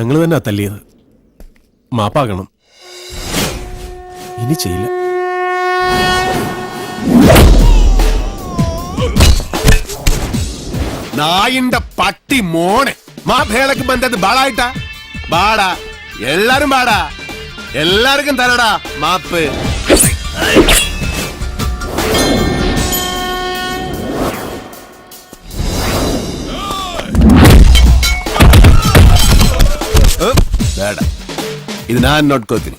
പെങ്ങൾ തന്നെ തല്ലിയത്. മാപ്പാകണം. ഇനി ചെയ്യില്ല. നായിന്റെ പട്ടി മോനെ മാഭേളക്ക് ബന്ധത് ബാളായിട്ടാ ബാടാ. എല്ലാരും ബാടാ. എല്ലാവർക്കും തരടാ മാപ്പ്. ಬೇಡ, ಇದು ನಾನು ನೋಡ್ಕೋತೀನಿ.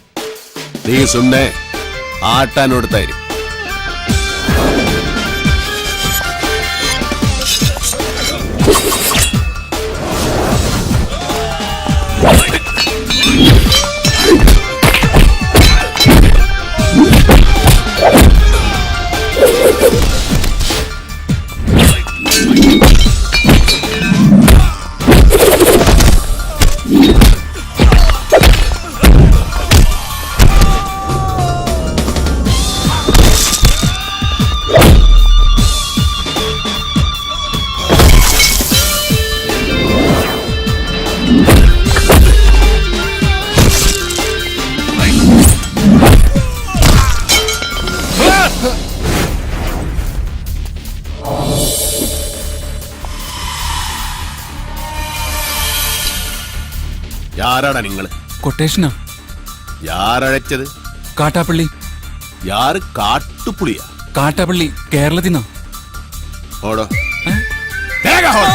ನೀ ಸುಮ್ಮನೆ ಆಟ ನೋಡ್ತಾ ಇರಿ. யாராடா നിങ്ങൾ? കൊട്ടേഷനാ. യാരഴച്ചത്? കാട്ടാപ്പള്ളി. യാറ് കാട്ടുപുളിയാ? കാട്ടാപ്പള്ളി കേരളത്തിനാ. ഓടോ ಬೇಗ ಹೋಗ.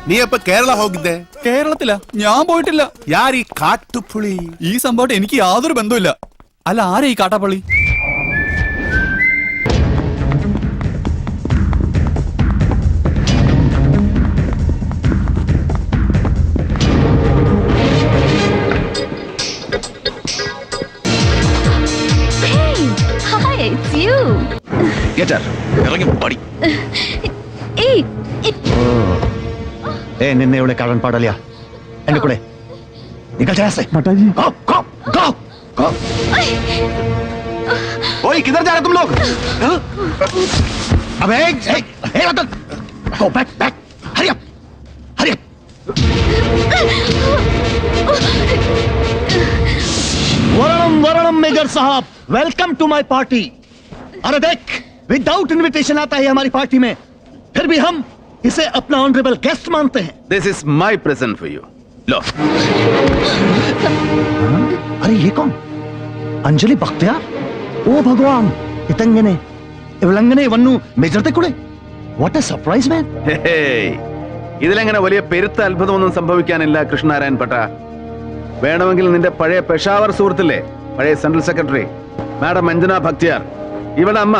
നീ അപ്പൊ കേരള ಹೋಗಿದ್ದೆ? കേരളത്തിലാ? ഞാൻ പോയിട്ടില്ല. യാരീ കാട്ടുപുളി? ഈ സംഭവമായിട്ട് എനിക്ക് യാതൊരു ബന്ധമില്ല. അല്ല, ആരാ ഈ കാട്ടാപ്പള്ളി? निन्ने उड़े कारण पाड़ लिया एंड कुड़े निकल जाए ऐसे माता जी। गो गो गो गो। ओए किधर जा रहे तुम लोग? अबे हे Ratan go back back hurry up hurry up. वरणम वरणम मेजर साहब, वेलकम टू माय पार्टी। अरे देख, विदाउट इनविटेशन आता है हमारी पार्टी में, फिर भी हम इसे अपना ऑनरेबल गेस्ट मानते हैं। This is my present for you. लो। अरे ये कौन? अंजलि बख्तियार? ओ भगवान, इतंगने इवलंगने वन्नु मेजरते कुड़े। What a surprise man. ഇതിലങ്ങനെ വലിയ പെരുത്ത അത്ഭുതമൊന്നും സംഭവിക്കാനില്ല കൃഷ്ണനാരായൺ പട്ട. വേണമെങ്കിൽ നിന്റെ പഴയ പെഷാവർ സുഹൃത്തില്ലേ, പഴയ central secretary madam Anjana Bakhtiyar, ഇവളുടെ അമ്മ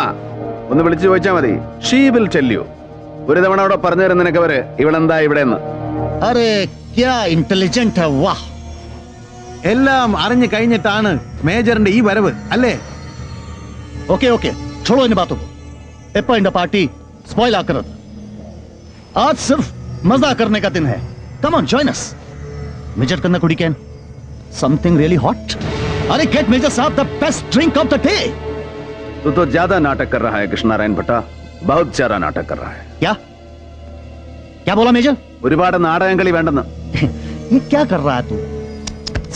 ഒന്ന് വിളിച്ചു ചോദിച്ചാൽ മതി. She will tell you. ഒരു തവണ അവിടെ പറഞ്ഞു തരുന്ന നിനക്കവര് ഇവളെന്താ ഇവിടെ എന്ന്. अरे क्या इंटेलिजेंट है, वाह। എല്ലാം അറിഞ്ഞു കഴിഞ്ഞിട്ടാണ് മേജറിന്റെ ഈ വരവ് അല്ലേ? ओके ओके, छोड़ो इन बातों को। एप्पा इंडा पार्टी स्पॉइल आकर आज सिर्फ मजा करने का दिन है। Come on join us. Major करना कुड़ी कैन समथिंग रियली हॉट। अरे गेट मेजर साहब the best drink of the day. तू तो ज्यादा नाटक कर रहा है कृष्णनारायण भट्टा, बहुत ज्यादा नाटक कर रहा है। क्या क्या बोला मेजर? ഒരുപാട് നാടകം കളി വേണ്ടെന്ന്. ये क्या कर रहा है तू?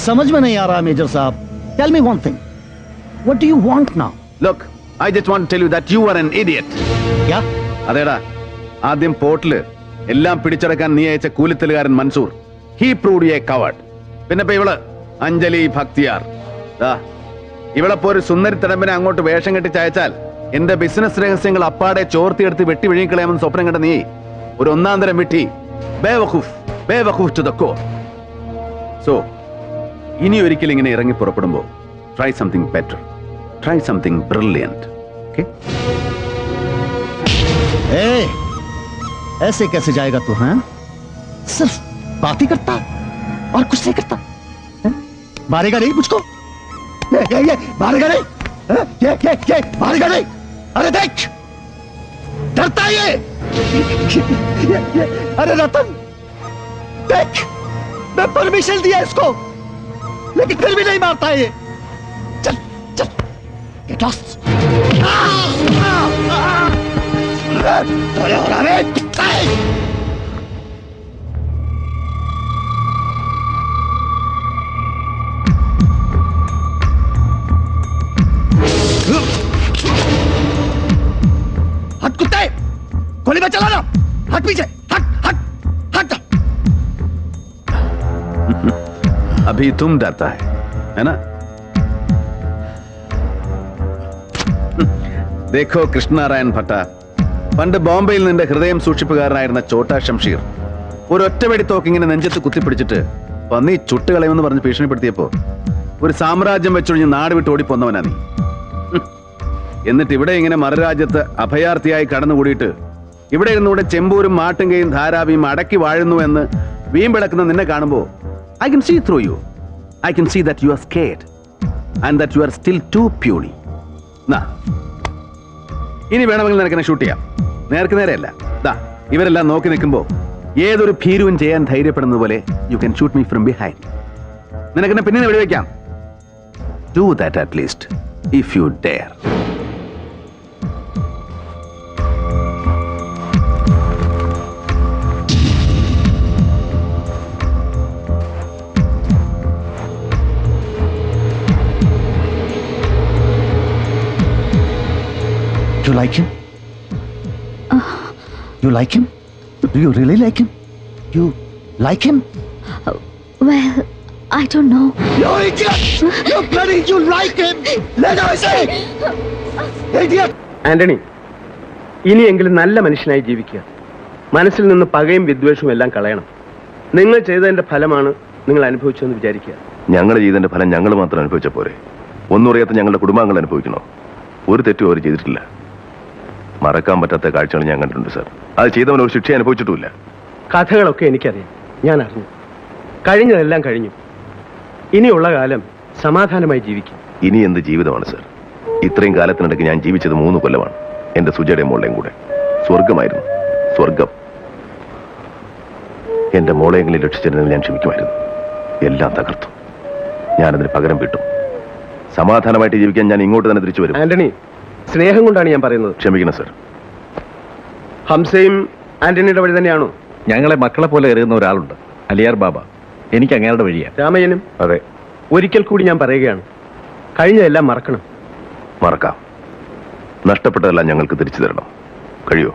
समझ में नहीं आ रहा मेजर साहब। Tell me one thing, what do you want now? Look, I just want to tell you that you are an idiot. क्या? അതേടാ, ആദ്യം പോർട്ടില് എല്ലാം പിടിച്ചടക്കാൻ നീ അയച്ച കൂലിത്തലുകാരൻ Mansoor, he proved you a coward. പിന്നെ ഇവള് അഞ്ജലി ഭക്തിയാർ, ഇവളെ ഒരു സുന്ദരി തടമ്പിനെ അങ്ങോട്ട് വേഷം കെട്ടി ചയച്ചാൽ എന്റെ ബിസിനസ് രഹസ്യങ്ങൾ അപ്പാടെ ചോർത്തിയെടുത്ത് വെട്ടി വിഴുങ്ങിക്കളയാമെന്ന് സ്വപ്നം കണ്ട നീ ഒരു ഒന്നാം തരം വിട്ടി. ബേവഖൂഫ് ടു ദ കോർ. സോ ഇനി ഒരിക്കലും ഇങ്ങനെ ഇറങ്ങി പുറപ്പെടുമ്പോ try something better, try something brilliant. Okay? ऐसे कैसे जाएगा तू? हैं? सिर्फ बात ही करता और कुछ नहीं करता। मारेगा नहीं मुझको? ये मारेगा नहीं? ये मारेगा नहीं? अरे देख, डरता है ये। अरे रतन देख, मैं परमिशन दिया इसको, लेकिन फिर भी नहीं मारता है ये। चल चल, गेट लॉस्ट। हट कुत्ते, गोली मत चलाना, हट पीछे, हट हट हट। अभी तुम डरता है ना? देखो കൃഷ്ണനാരായൺ ഭട്ട, പണ്ട് ബോംബെയിൽ നിന്റെ ഹൃദയം സൂക്ഷിപ്പുകാരനായിരുന്ന ചോട്ടാ ഷംഷീർ ഒരു ഒറ്റവെടി തോക്കിങ്ങനെ നെഞ്ചത്ത് കുത്തിപ്പിടിച്ചിട്ട് പന്നി ചുട്ടുകളയുമെന്ന് പറഞ്ഞ് ഭീഷണിപ്പെടുത്തിയപ്പോ ഒരു സാമ്രാജ്യം വെച്ചൊഴിഞ്ഞ് നാട് വിട്ട് ഓടിപ്പോന്നവനാ നീ. എന്നിട്ട് ഇവിടെ ഇങ്ങനെ മറുരാജ്യത്ത് അഭയാർത്ഥിയായി കടന്നുകൂടിയിട്ട് ഇവിടെ ഇരുന്നുകൂടെ ചെമ്പൂരും മാട്ടുങ്കയും ധാരാവിയും അടക്കി വാഴുന്നു എന്ന് വീമ്പിളക്കുന്ന നിന്നെ കാണുമ്പോ I can see through you. I can see that you are scared and that you are still too puny. ഇനി വേണമെങ്കിൽ നിനക്കെന്നെ ഷൂട്ട് ചെയ്യാം. നേർക്ക് നേരെയല്ല, ദാ ഇവരെല്ലാം നോക്കി നിൽക്കുമ്പോ ഏതൊരു ഭീരുവും ചെയ്യാൻ ധൈര്യപ്പെടുന്നത് പോലെ you can shoot me from behind. നിനക്കെന്നെ പിന്നെ വെടിവെക്കാം. Do that at least if you dare. You like him? You like him? Do you really like him? You like him? Well, I don't know. You idiot! You bloody, you like him! Let her say! Idiot! Antony, ഇനിയെങ്കിലും നല്ല മനുഷ്യനായി ജീവിക്കുക. മനസ്സിൽ നിന്ന് പകയും വിദ്വേഷവും എല്ലാം കളയണം. നിങ്ങൾ ചെയ്തതിന്റെ ഫലമാണ് നിങ്ങൾ അനുഭവിച്ചതെന്ന് വിചാരിക്കുക. ഞങ്ങൾ ചെയ്തതിന്റെ ഫലം ഞങ്ങൾ മാത്രം അനുഭവിച്ച പോരെ? ഒന്നും അറിയാത്ത ഞങ്ങളുടെ കുടുംബാംഗങ്ങൾ അനുഭവിക്കണോ? ഒരു തെറ്റും അവർ ചെയ്തിട്ടില്ല. മറക്കാൻ പറ്റാത്ത കാഴ്ചകൾ ഞാൻ കണ്ടിട്ടുണ്ട് സാർ. അത് ചെയ്തവൻ ഒരു ശിക്ഷ അനുഭവിച്ചിട്ടുമില്ല. കഥകളൊക്കെ എനിക്കറിയാം, ഞാൻ അറിഞ്ഞു. കഴിഞ്ഞതെല്ലാം കഴിഞ്ഞു. ഇനിയുള്ള കാലം സമാധാനമായി ജീവിക്കും. ഇനി എന്ത് ജീവിതമാണ് സാർ? ഇത്രയും കാലത്തിനിടയ്ക്ക് ഞാൻ ജീവിച്ചത് 3 കൊല്ലമാണ്. എന്റെ സുജയുടെ മോളെയും കൂടെ. സ്വർഗമായിരുന്നു, സ്വർഗം. എന്റെ മോളെയെങ്കിലും രക്ഷിച്ചിരുന്നെങ്കിൽ ഞാൻ ക്ഷമിക്കുമായിരുന്നു. എല്ലാം തകർത്തു. ഞാനതിന് പകരം വിട്ടു. സമാധാനമായിട്ട് ജീവിക്കാൻ ഞാൻ ഇങ്ങോട്ട് തന്നെ തിരിച്ചു വരും. ആന്റണി, സ്നേഹം കൊണ്ടാണ് ഞാൻ പറയുന്നത്. ക്ഷമിക്കണം സർ. ഹംസയും ആന്റണിയുടെ വഴി തന്നെയാണോ? ഞങ്ങളെ മക്കളെ പോലെ കരുതുന്ന ഒരാളുണ്ട്, അലിയാർ ബാബ. എനിക്ക് അങ്ങയുടെ വഴിയാണ്. രാമയ്യനും? അതെ. ഒരിക്കൽ കൂടി ഞാൻ പറയുകയാണ്, കഴിഞ്ഞതെല്ലാം മറക്കണം. മറക്കാം. നഷ്ടപ്പെട്ടതെല്ലാം ഞങ്ങൾക്ക് തിരിച്ചു തരണം. കഴിയോ?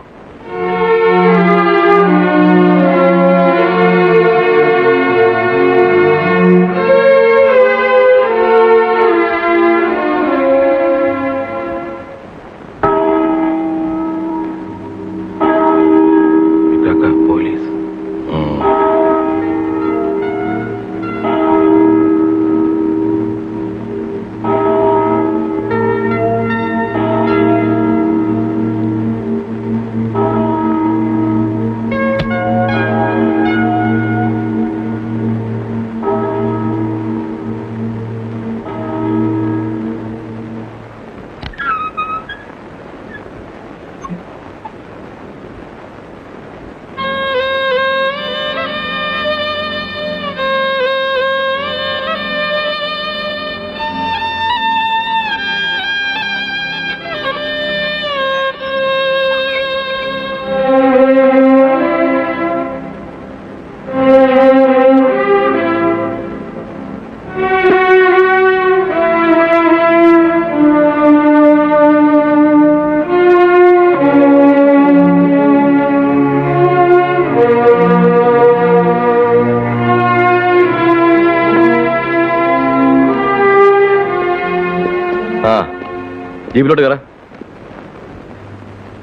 ജീപ്പിലോട്ട് കയറാം.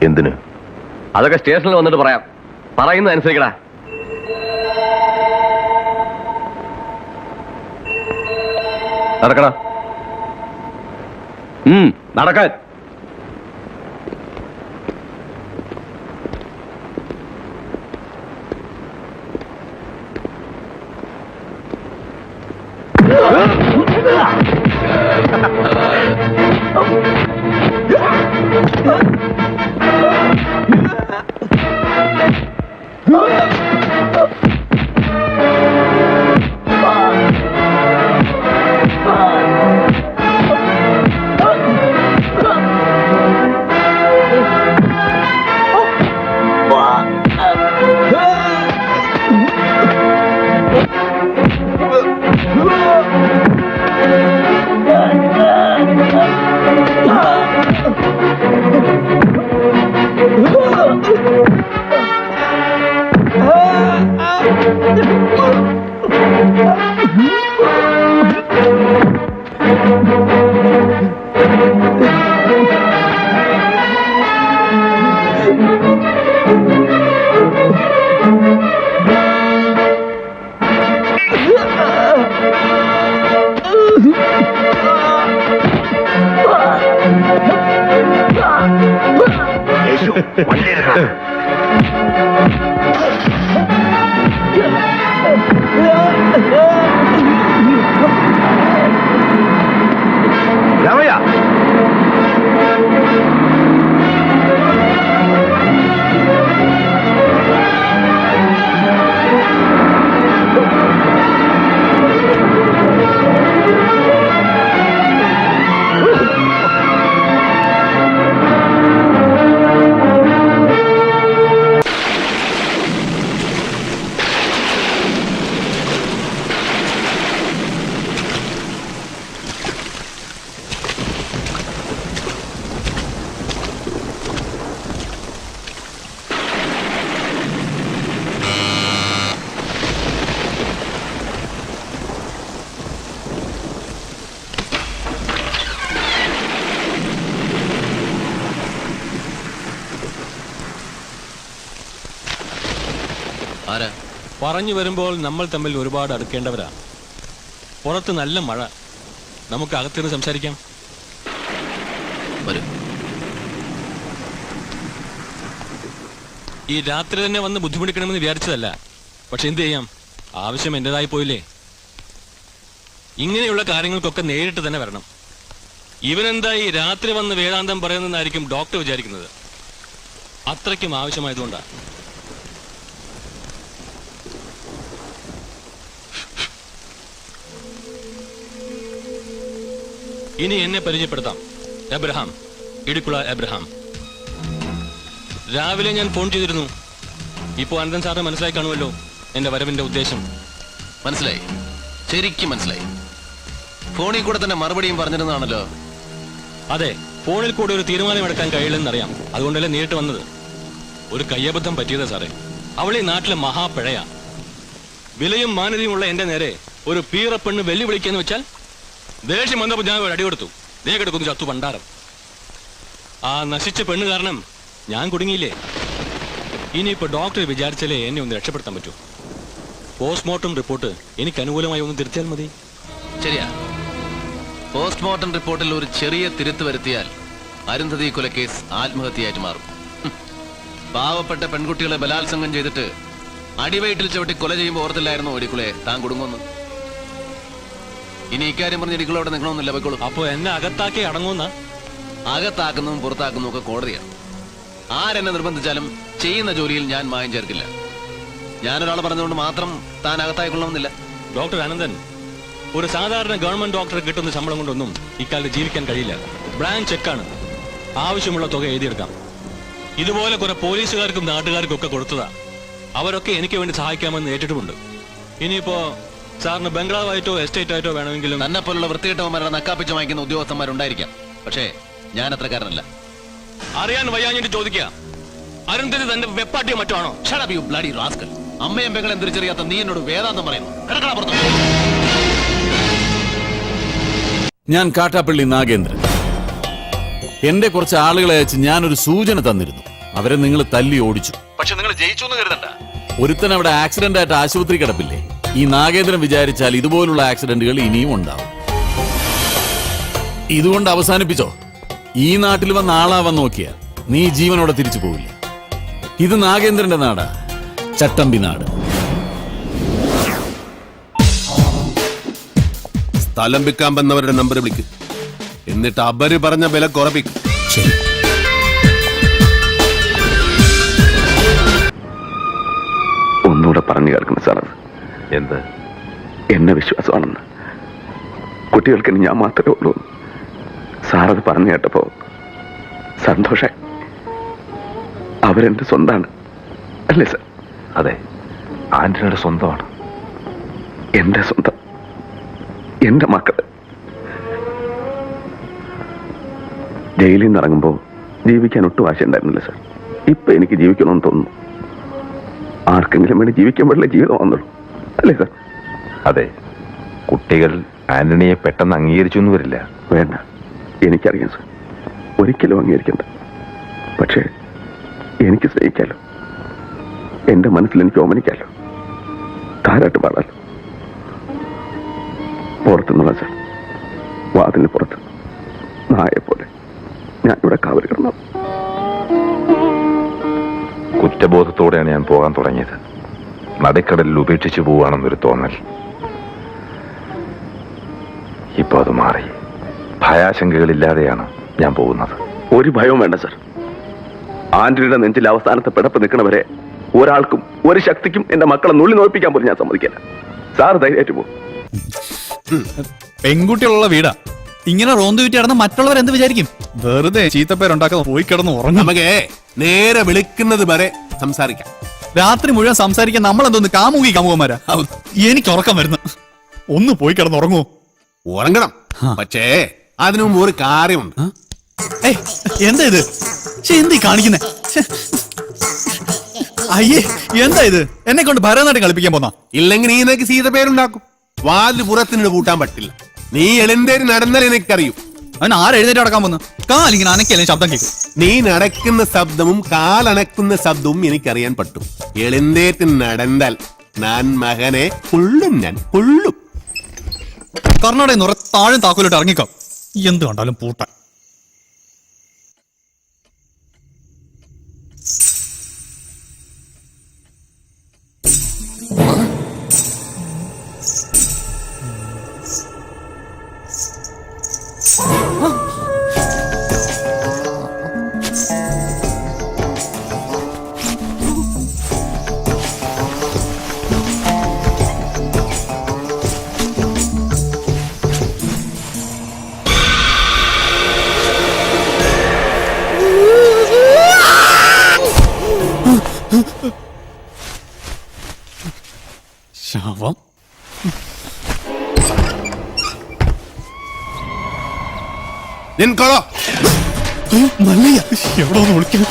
എന്തിന്? അതൊക്കെ സ്റ്റേഷനിൽ വന്നിട്ട് പറയാം. പറയുന്നത് അനുസരിക്കടാ. നടക്കടാ. നടക്കാൻ. രാമയ്യ, പറഞ്ഞു വരുമ്പോൾ നമ്മൾ തമ്മിൽ ഒരുപാട് അടുക്കേണ്ടവരാ. പുറത്ത് നല്ല മഴ, നമുക്ക് അകത്തിരുന്ന് സംസാരിക്കാം. വരും. ഈ രാത്രി തന്നെ വന്ന് ബുദ്ധിമുട്ടിക്കണമെന്ന് വിചാരിച്ചതല്ല, പക്ഷെ എന്ത് ചെയ്യാം, ആവശ്യം എന്റേതായി പോയില്ലേ. ഇങ്ങനെയുള്ള കാര്യങ്ങൾക്കൊക്കെ നേരിട്ട് തന്നെ വരണം. ഇവനെന്താ ഈ രാത്രി വന്ന് വേദാന്തം പറയുന്നതെന്നായിരിക്കും ഡോക്ടർ വിചാരിക്കുന്നത്. അത്രയ്ക്കും ആവശ്യമായതുകൊണ്ടാണ്. ഇനി എന്നെ പരിചയപ്പെടുത്താം. Abraham, Idicula Abraham. രാവിലെ ഞാൻ ഫോൺ ചെയ്തിരുന്നു. ഇപ്പോൾ അനന്തൻ സാറിന് മനസ്സിലായി കാണുമല്ലോ എന്റെ വരവിന്റെ ഉദ്ദേശം. മനസ്സിലായി, ശരിക്കും മനസ്സിലായി. ഫോണിൽ കൂടെ തന്നെ മറുപടിയും പറഞ്ഞിരുന്നാണല്ലോ. അതെ, ഫോണിൽ കൂടെ ഒരു തീരുമാനമെടുക്കാൻ കഴിയില്ലെന്നറിയാം. അതുകൊണ്ടല്ലേ നേരിട്ട് വന്നത്. ഒരു കയ്യബദ്ധം പറ്റിയതാ സാറേ. അവളെ നാട്ടിലെ മഹാപ്പിഴയാ. വിലയും മാന്യതയുമുള്ള എന്റെ നേരെ ഒരു പീറപ്പെണ്ണ് വെല്ലുവിളിക്കാന്ന് വെച്ചാൽ ദേഷ്യം വന്നപ്പോൾ ഞാൻ ഒരു അടി കൊടുത്തു. ദേ കിടക്കുന്നു ചത്തു പണ്ടാരം. ആ നശിച്ച പെണ്ണ് കാരണം ഞാൻ കുടുങ്ങിയില്ലേ. ഇനിയിപ്പോ ഡോക്ടർ വിചാരിച്ചാലേ എന്നെ ഒന്ന് രക്ഷപ്പെടുത്താൻ പറ്റൂ. പോസ്റ്റ്മോർട്ടം റിപ്പോർട്ട് എനിക്ക് അനുകൂലമായി ഒന്ന് തിരുത്തിയാൽ മതി. ശരിയാ, പോസ്റ്റ്മോർട്ടം റിപ്പോർട്ടിൽ ഒരു ചെറിയ തിരുത്ത് വരുത്തിയാൽ അരുന്ധതി കൊലക്കേസ് ആത്മഹത്യയായിട്ട് മാറും. പാവപ്പെട്ട പെൺകുട്ടികളെ ബലാത്സംഗം ചെയ്തിട്ട് അടിവയറ്റിൽ ചവിട്ടി കൊല ചെയ്യുമ്പോൾ ഓർത്തില്ലായിരുന്നു ഇടിക്കുളെ താൻ കുടുങ്ങുന്നു. ഇനി ഇക്കാര്യം പറഞ്ഞ് ഇടിക്കുളോടെ നിൽക്കണമെന്നില്ല, പോയിക്കോളൂ. അപ്പൊ എന്നെ അകത്താക്കി അടങ്ങുന്ന? അകത്താക്കുന്നതും പുറത്താക്കുന്നതും ഒക്കെ കോടതിയാണ്. ആരെന്നെ നിർബന്ധിച്ചാലും ചെയ്യുന്ന ജോലിയിൽ ഞാൻ മായം ചേർക്കില്ല. ഞാനൊരാൾ പറഞ്ഞുകൊണ്ട് മാത്രം താൻ അകത്തായിക്കൊള്ളണമെന്നില്ല. ഡോക്ടർ അനന്തൻ, ഒരു സാധാരണ ഗവൺമെന്റ് ഡോക്ടറെ കിട്ടുന്ന ശമ്പളം കൊണ്ടൊന്നും ഇക്കാലത്ത് ജീവിക്കാൻ കഴിയില്ല. ബ്ലാങ്ക് ചെക്കാണ്. ആവശ്യമുള്ള തുക എഴുതിയെടുക്കാം. ഇതുപോലെ കുറെ പോലീസുകാർക്കും നാട്ടുകാർക്കും ഒക്കെ കൊടുത്തതാ. അവരൊക്കെ എനിക്ക് വേണ്ടി സഹായിക്കാമെന്ന് ഏറ്റിട്ടുമുണ്ട്. ഇനിയിപ്പോ സാറിന് ബംഗ്ലാവായിട്ടോ എസ്റ്റേറ്റ് ആയിട്ടോ വേണമെങ്കിലും. തന്നെ പോലുള്ള വൃത്തികെട്ടവന്മാരുടെ നക്കാപ്പിച്ച് വാങ്ങിക്കുന്ന ഉദ്യോഗസ്ഥന്മാരുണ്ടായിരിക്കാം, പക്ഷേ ഞാൻ അത്രക്കാരനല്ല. അറിയാൻ വയ്യാഞ്ഞിട്ട് ചോദിക്കുക, അരുന്ധതി തന്റെ വെപ്പാട്ടിയോ മറ്റോ ആണോ? Shut up, you bloody rascal. അമ്മയും പെങ്ങളെ തിരിച്ചറിയാത്ത നീ എന്നോട് വേദാന്തം പറയുന്നു. കിടക്കടാ പുറത്ത്. ഞാൻ കാട്ടാപ്പള്ളി നാഗേന്ദ്രൻ. എന്റെ കുറച്ച് ആളുകളെ അയച്ച് ഞാനൊരു സൂചന തന്നിരുന്നു. അവരെ നിങ്ങൾ തല്ലി ഓടിച്ചു. പക്ഷെ നിങ്ങൾ ജയിച്ചു എന്ന് കരുതണ്ട. ഒരുത്തൻ അവിടെ ആക്സിഡന്റ് ആയിട്ട് ആശുപത്രി കിടപ്പില്ലേ? ഈ നാഗേന്ദ്രൻ വിചാരിച്ചാൽ ഇതുപോലുള്ള ആക്സിഡന്റുകൾ ഇനിയും ഉണ്ടാവും. ഇതുകൊണ്ട് അവസാനിപ്പിച്ചോ. ഈ നാട്ടിൽ വന്ന ആളാവാൻ നോക്കിയാൽ നീ ജീവനോടെ തിരിച്ചു പോവില്ല. ഇത് നാഗേന്ദ്രന്റെ നാടാ, ചട്ടമ്പി നാട്. സ്ഥലം വിൽക്കാൻ വന്നവരുടെ നമ്പർ വിളിക്കും, എന്നിട്ട് അവര് പറഞ്ഞ വില കുറപ്പിക്കും. ശരി. ഒന്നുകൂടെ പറഞ്ഞു കേൾക്കണം സാർ. എന്ത്? എന്നെ വിശ്വാസമാണെന്ന്. കുട്ടികൾക്ക് ഇനി ഞാൻ മാത്രമേ ഉള്ളൂ. സാറത് പറഞ്ഞു കേട്ടപ്പോ സന്തോഷായി. അവരെന്റെ സ്വന്തമാണ്, അല്ലേ സാർ? അതെ, ആന്റണിയുടെ സ്വന്തമാണ്. എന്റെ സ്വന്തം, എന്റെ മക്കള്. ജയിലിൽ നിന്ന് ഇറങ്ങുമ്പോൾ ജീവിക്കാൻ ഒട്ടും ആശയുണ്ടായിരുന്നില്ല സാർ. ഇപ്പൊ എനിക്ക് ജീവിക്കണമെന്ന് തോന്നുന്നു. ആർക്കെങ്കിലും വേണ്ടി ജീവിക്കാൻ പാടില്ല ജീവിതം വന്നുള്ളൂ, അല്ലേ സാർ? അതെ, കുട്ടികൾ ആന്റണിയെ പെട്ടെന്ന് അംഗീകരിച്ചു എന്ന് വരില്ല. വേണ്ട, എനിക്കറിയാം സാർ, ഒരിക്കലും അംഗീകരിക്കണ്ട. പക്ഷേ എനിക്ക് സ്നേഹിക്കാലോ, എന്റെ മനസ്സിൽ എനിക്ക് ഓമനിക്കാലോ, താരാട്ട് പാടാലോ. പുറത്തുനിന്നുള്ള സാർ, വാതിലിന് പുറത്ത് നായെപ്പോലെ ഞാൻ ഇവിടെ കാവൽ കിടന്നു. കുറ്റബോധത്തോടെയാണ് ഞാൻ പോകാൻ തുടങ്ങിയത്. നദിക്കടലിൽ ഉപേക്ഷിച്ചു പോവുകയാണെന്നൊരു തോന്നൽ. ഇപ്പൊ അത് മാറി. ഭയാശങ്കകളില്ലാതെയാണ് ഞാൻ പോകുന്നത്. ഒരു ഭയവും വേണ്ട സാർ. ആന്റണിയുടെ നെഞ്ചിൽ അവസാനത്തെ പിടപ്പ് നിൽക്കണവരെ ഒരാൾക്കും ഒരു ശക്തിക്കും എന്റെ മക്കളെ നുള്ളി നോപ്പിക്കാൻ പോലും ഞാൻ സമ്മതിക്കില്ല. സാർ ധൈര്യമായിട്ട് പോകും. പെൺകുട്ടികളുള്ള വീടാ. ഇങ്ങനെ റോന്തു വിറ്റ് കിടന്ന് മറ്റുള്ളവർ എന്ത് വിചാരിക്കും? വെറുതെ ചീത്തപ്പേരുണ്ടാക്കാതെ പോയി കിടന്ന് ഉറങ്ങും. നമുക്ക് നേരെ വിളിക്കുന്നത് വരെ സംസാരിക്കാം. രാത്രി മുഴുവൻ സംസാരിക്കാൻ നമ്മൾ എന്തോന്ന് കാമുകി കാമുകന്മാരാ? എനിക്ക് ഉറക്കം വരുന്നു. ഒന്ന് പോയി കിടന്ന് ഉറങ്ങുമോ? ഉറങ്ങണം, പക്ഷേ അതിനു മുമ്പ് ഒരു കാര്യമുണ്ട്. എന്താ ഇത്? എന്ത് കാണിക്കുന്നേ? അയ്യേ, എന്താ ഇത്? എന്നെ കൊണ്ട് ഭരതനാട്യം കളിപ്പിക്കാൻ പോന്നാ? ഇല്ലെങ്കിൽ നീ നിനക്ക് സീത പേരുണ്ടാക്കും. വാതിൽ പുറത്തിനോട് കൂട്ടാൻ പറ്റില്ല. നീ എളിന്തേരി നടന്നാൽ എനിക്കറിയൂ. അവൻ ആരെഴുന്നേറ്റ് നടക്കാൻ പോന്നു? കാലിങ്ങനെ അനക്കല്ലേ ശബ്ദം കേൾക്കും. നീ നടക്കുന്ന ശബ്ദവും കാലണക്കുന്ന ശബ്ദവും എനിക്കറിയാൻ പറ്റും. എളിന്തേറ്റ് നടന്നാൽ ഞാൻ മകനെ കൊള്ളും, ഞാൻ കൊള്ളും. കർണാടക നിറ താഴും താക്കോലിട്ട് ഇറങ്ങിക്കാം. എന്ത് കണ്ടാലും പൂട്ടാൻ. ശവം. നിൻകൊള്ളോ മല്ലയ്യ എവിടെ ഒന്ന് വിളിക്കുന്നു.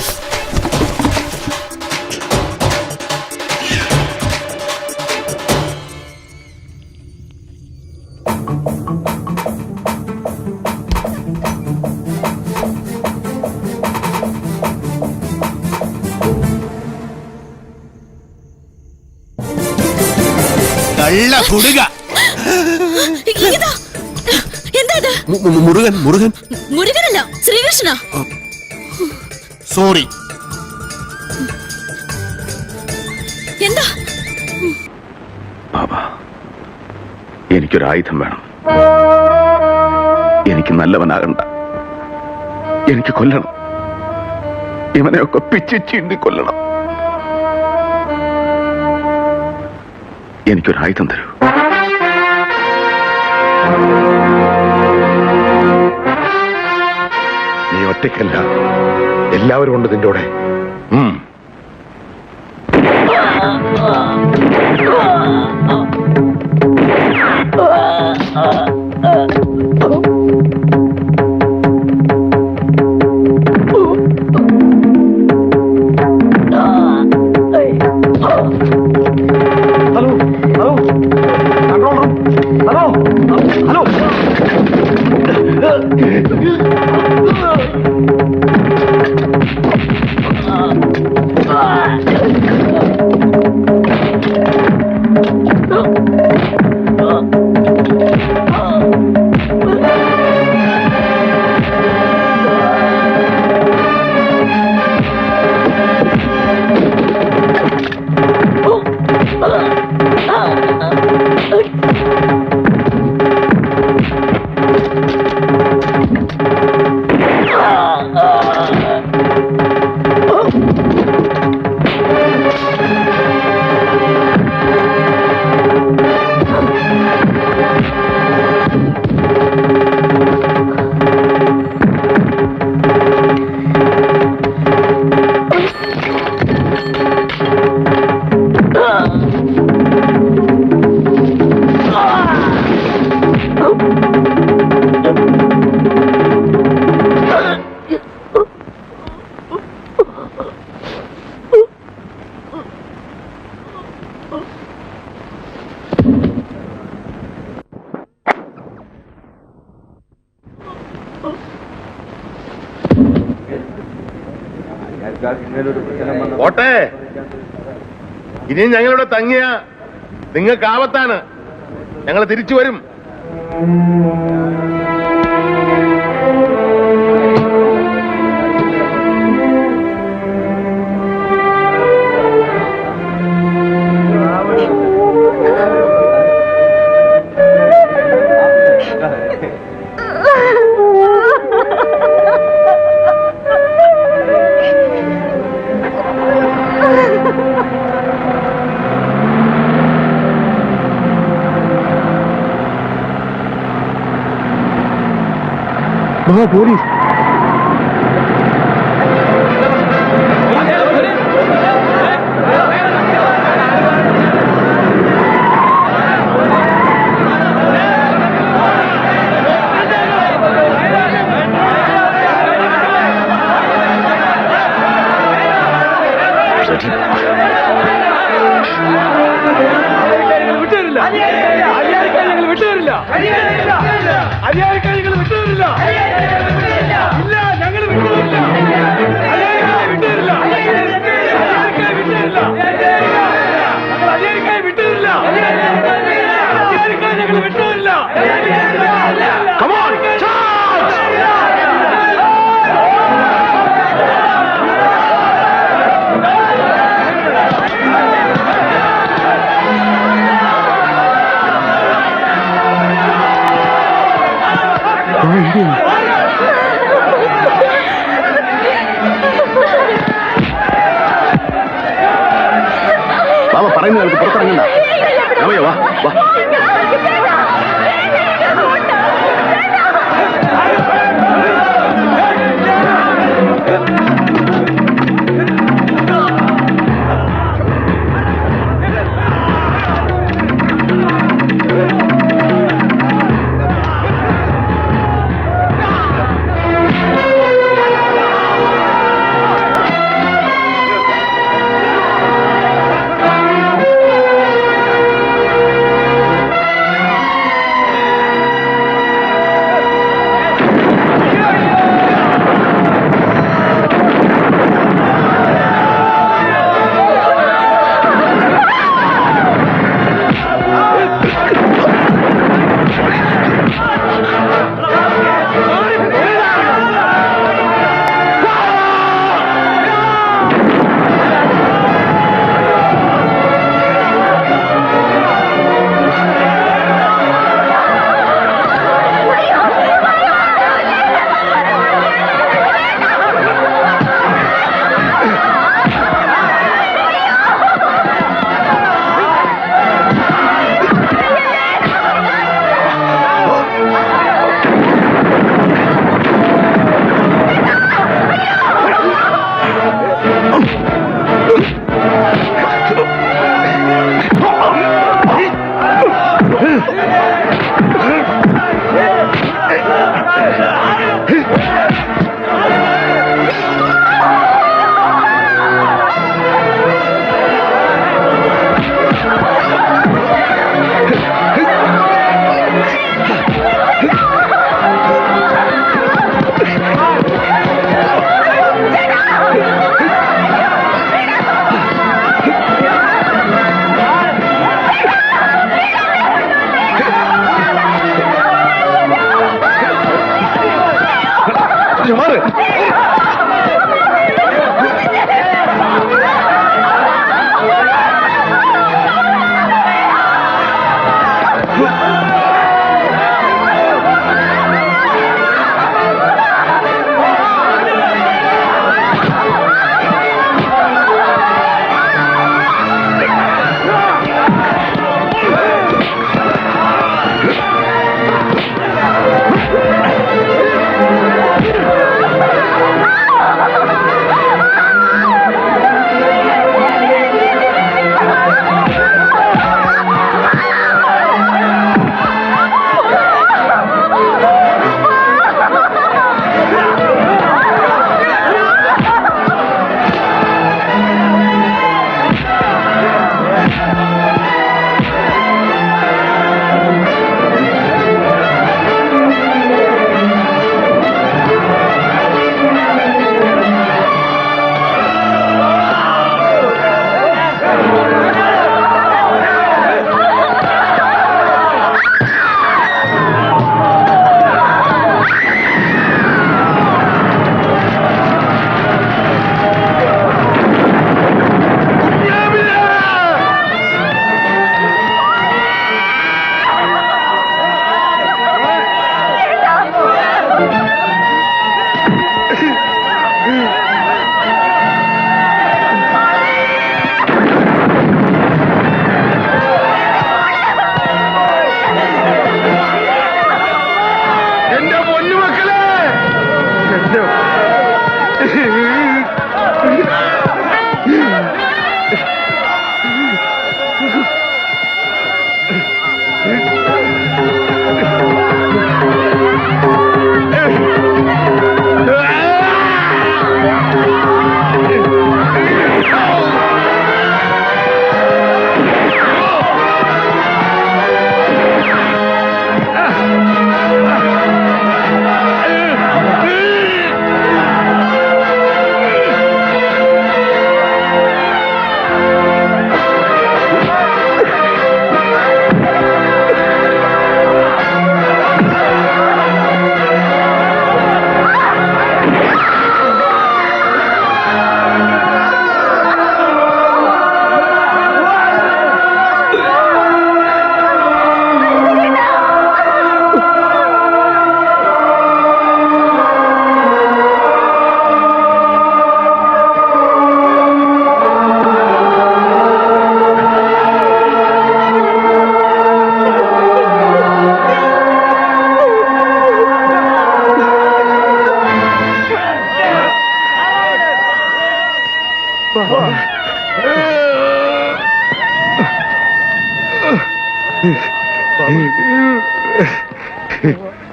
കള്ള കുടുക. എന്താ മുരുകൻ. മുരുകൻ മുരുകനല്ല, ശ്രീകൃഷ്ണ. സോറി. എന്താ? ബാബ, എനിക്കൊരായുധം വേണം. എനിക്ക് നല്ലവനാകണ്ട, എനിക്ക് കൊല്ലണം. ഇവനെയൊക്കെ പിച്ച് ചീണ്ടി കൊല്ലണം. എനിക്കൊരായുധം തരൂ. നീ ഒറ്റയ്ക്കല്ല, എല്ലാവരും ഉണ്ട് നിന്റെ കൂടെ. ഓട്ടെ, ഇനിയും ഞങ്ങളിവിടെ തങ്ങിയ നിങ്ങൾക്ക് ആപത്താണ്. ഞങ്ങൾ തിരിച്ചു വരും. പോലീസ് ബാബ പറയുന്നത് അവർക്ക് പുറത്തിറങ്ങണ്ട. രമയോ വാ വാ.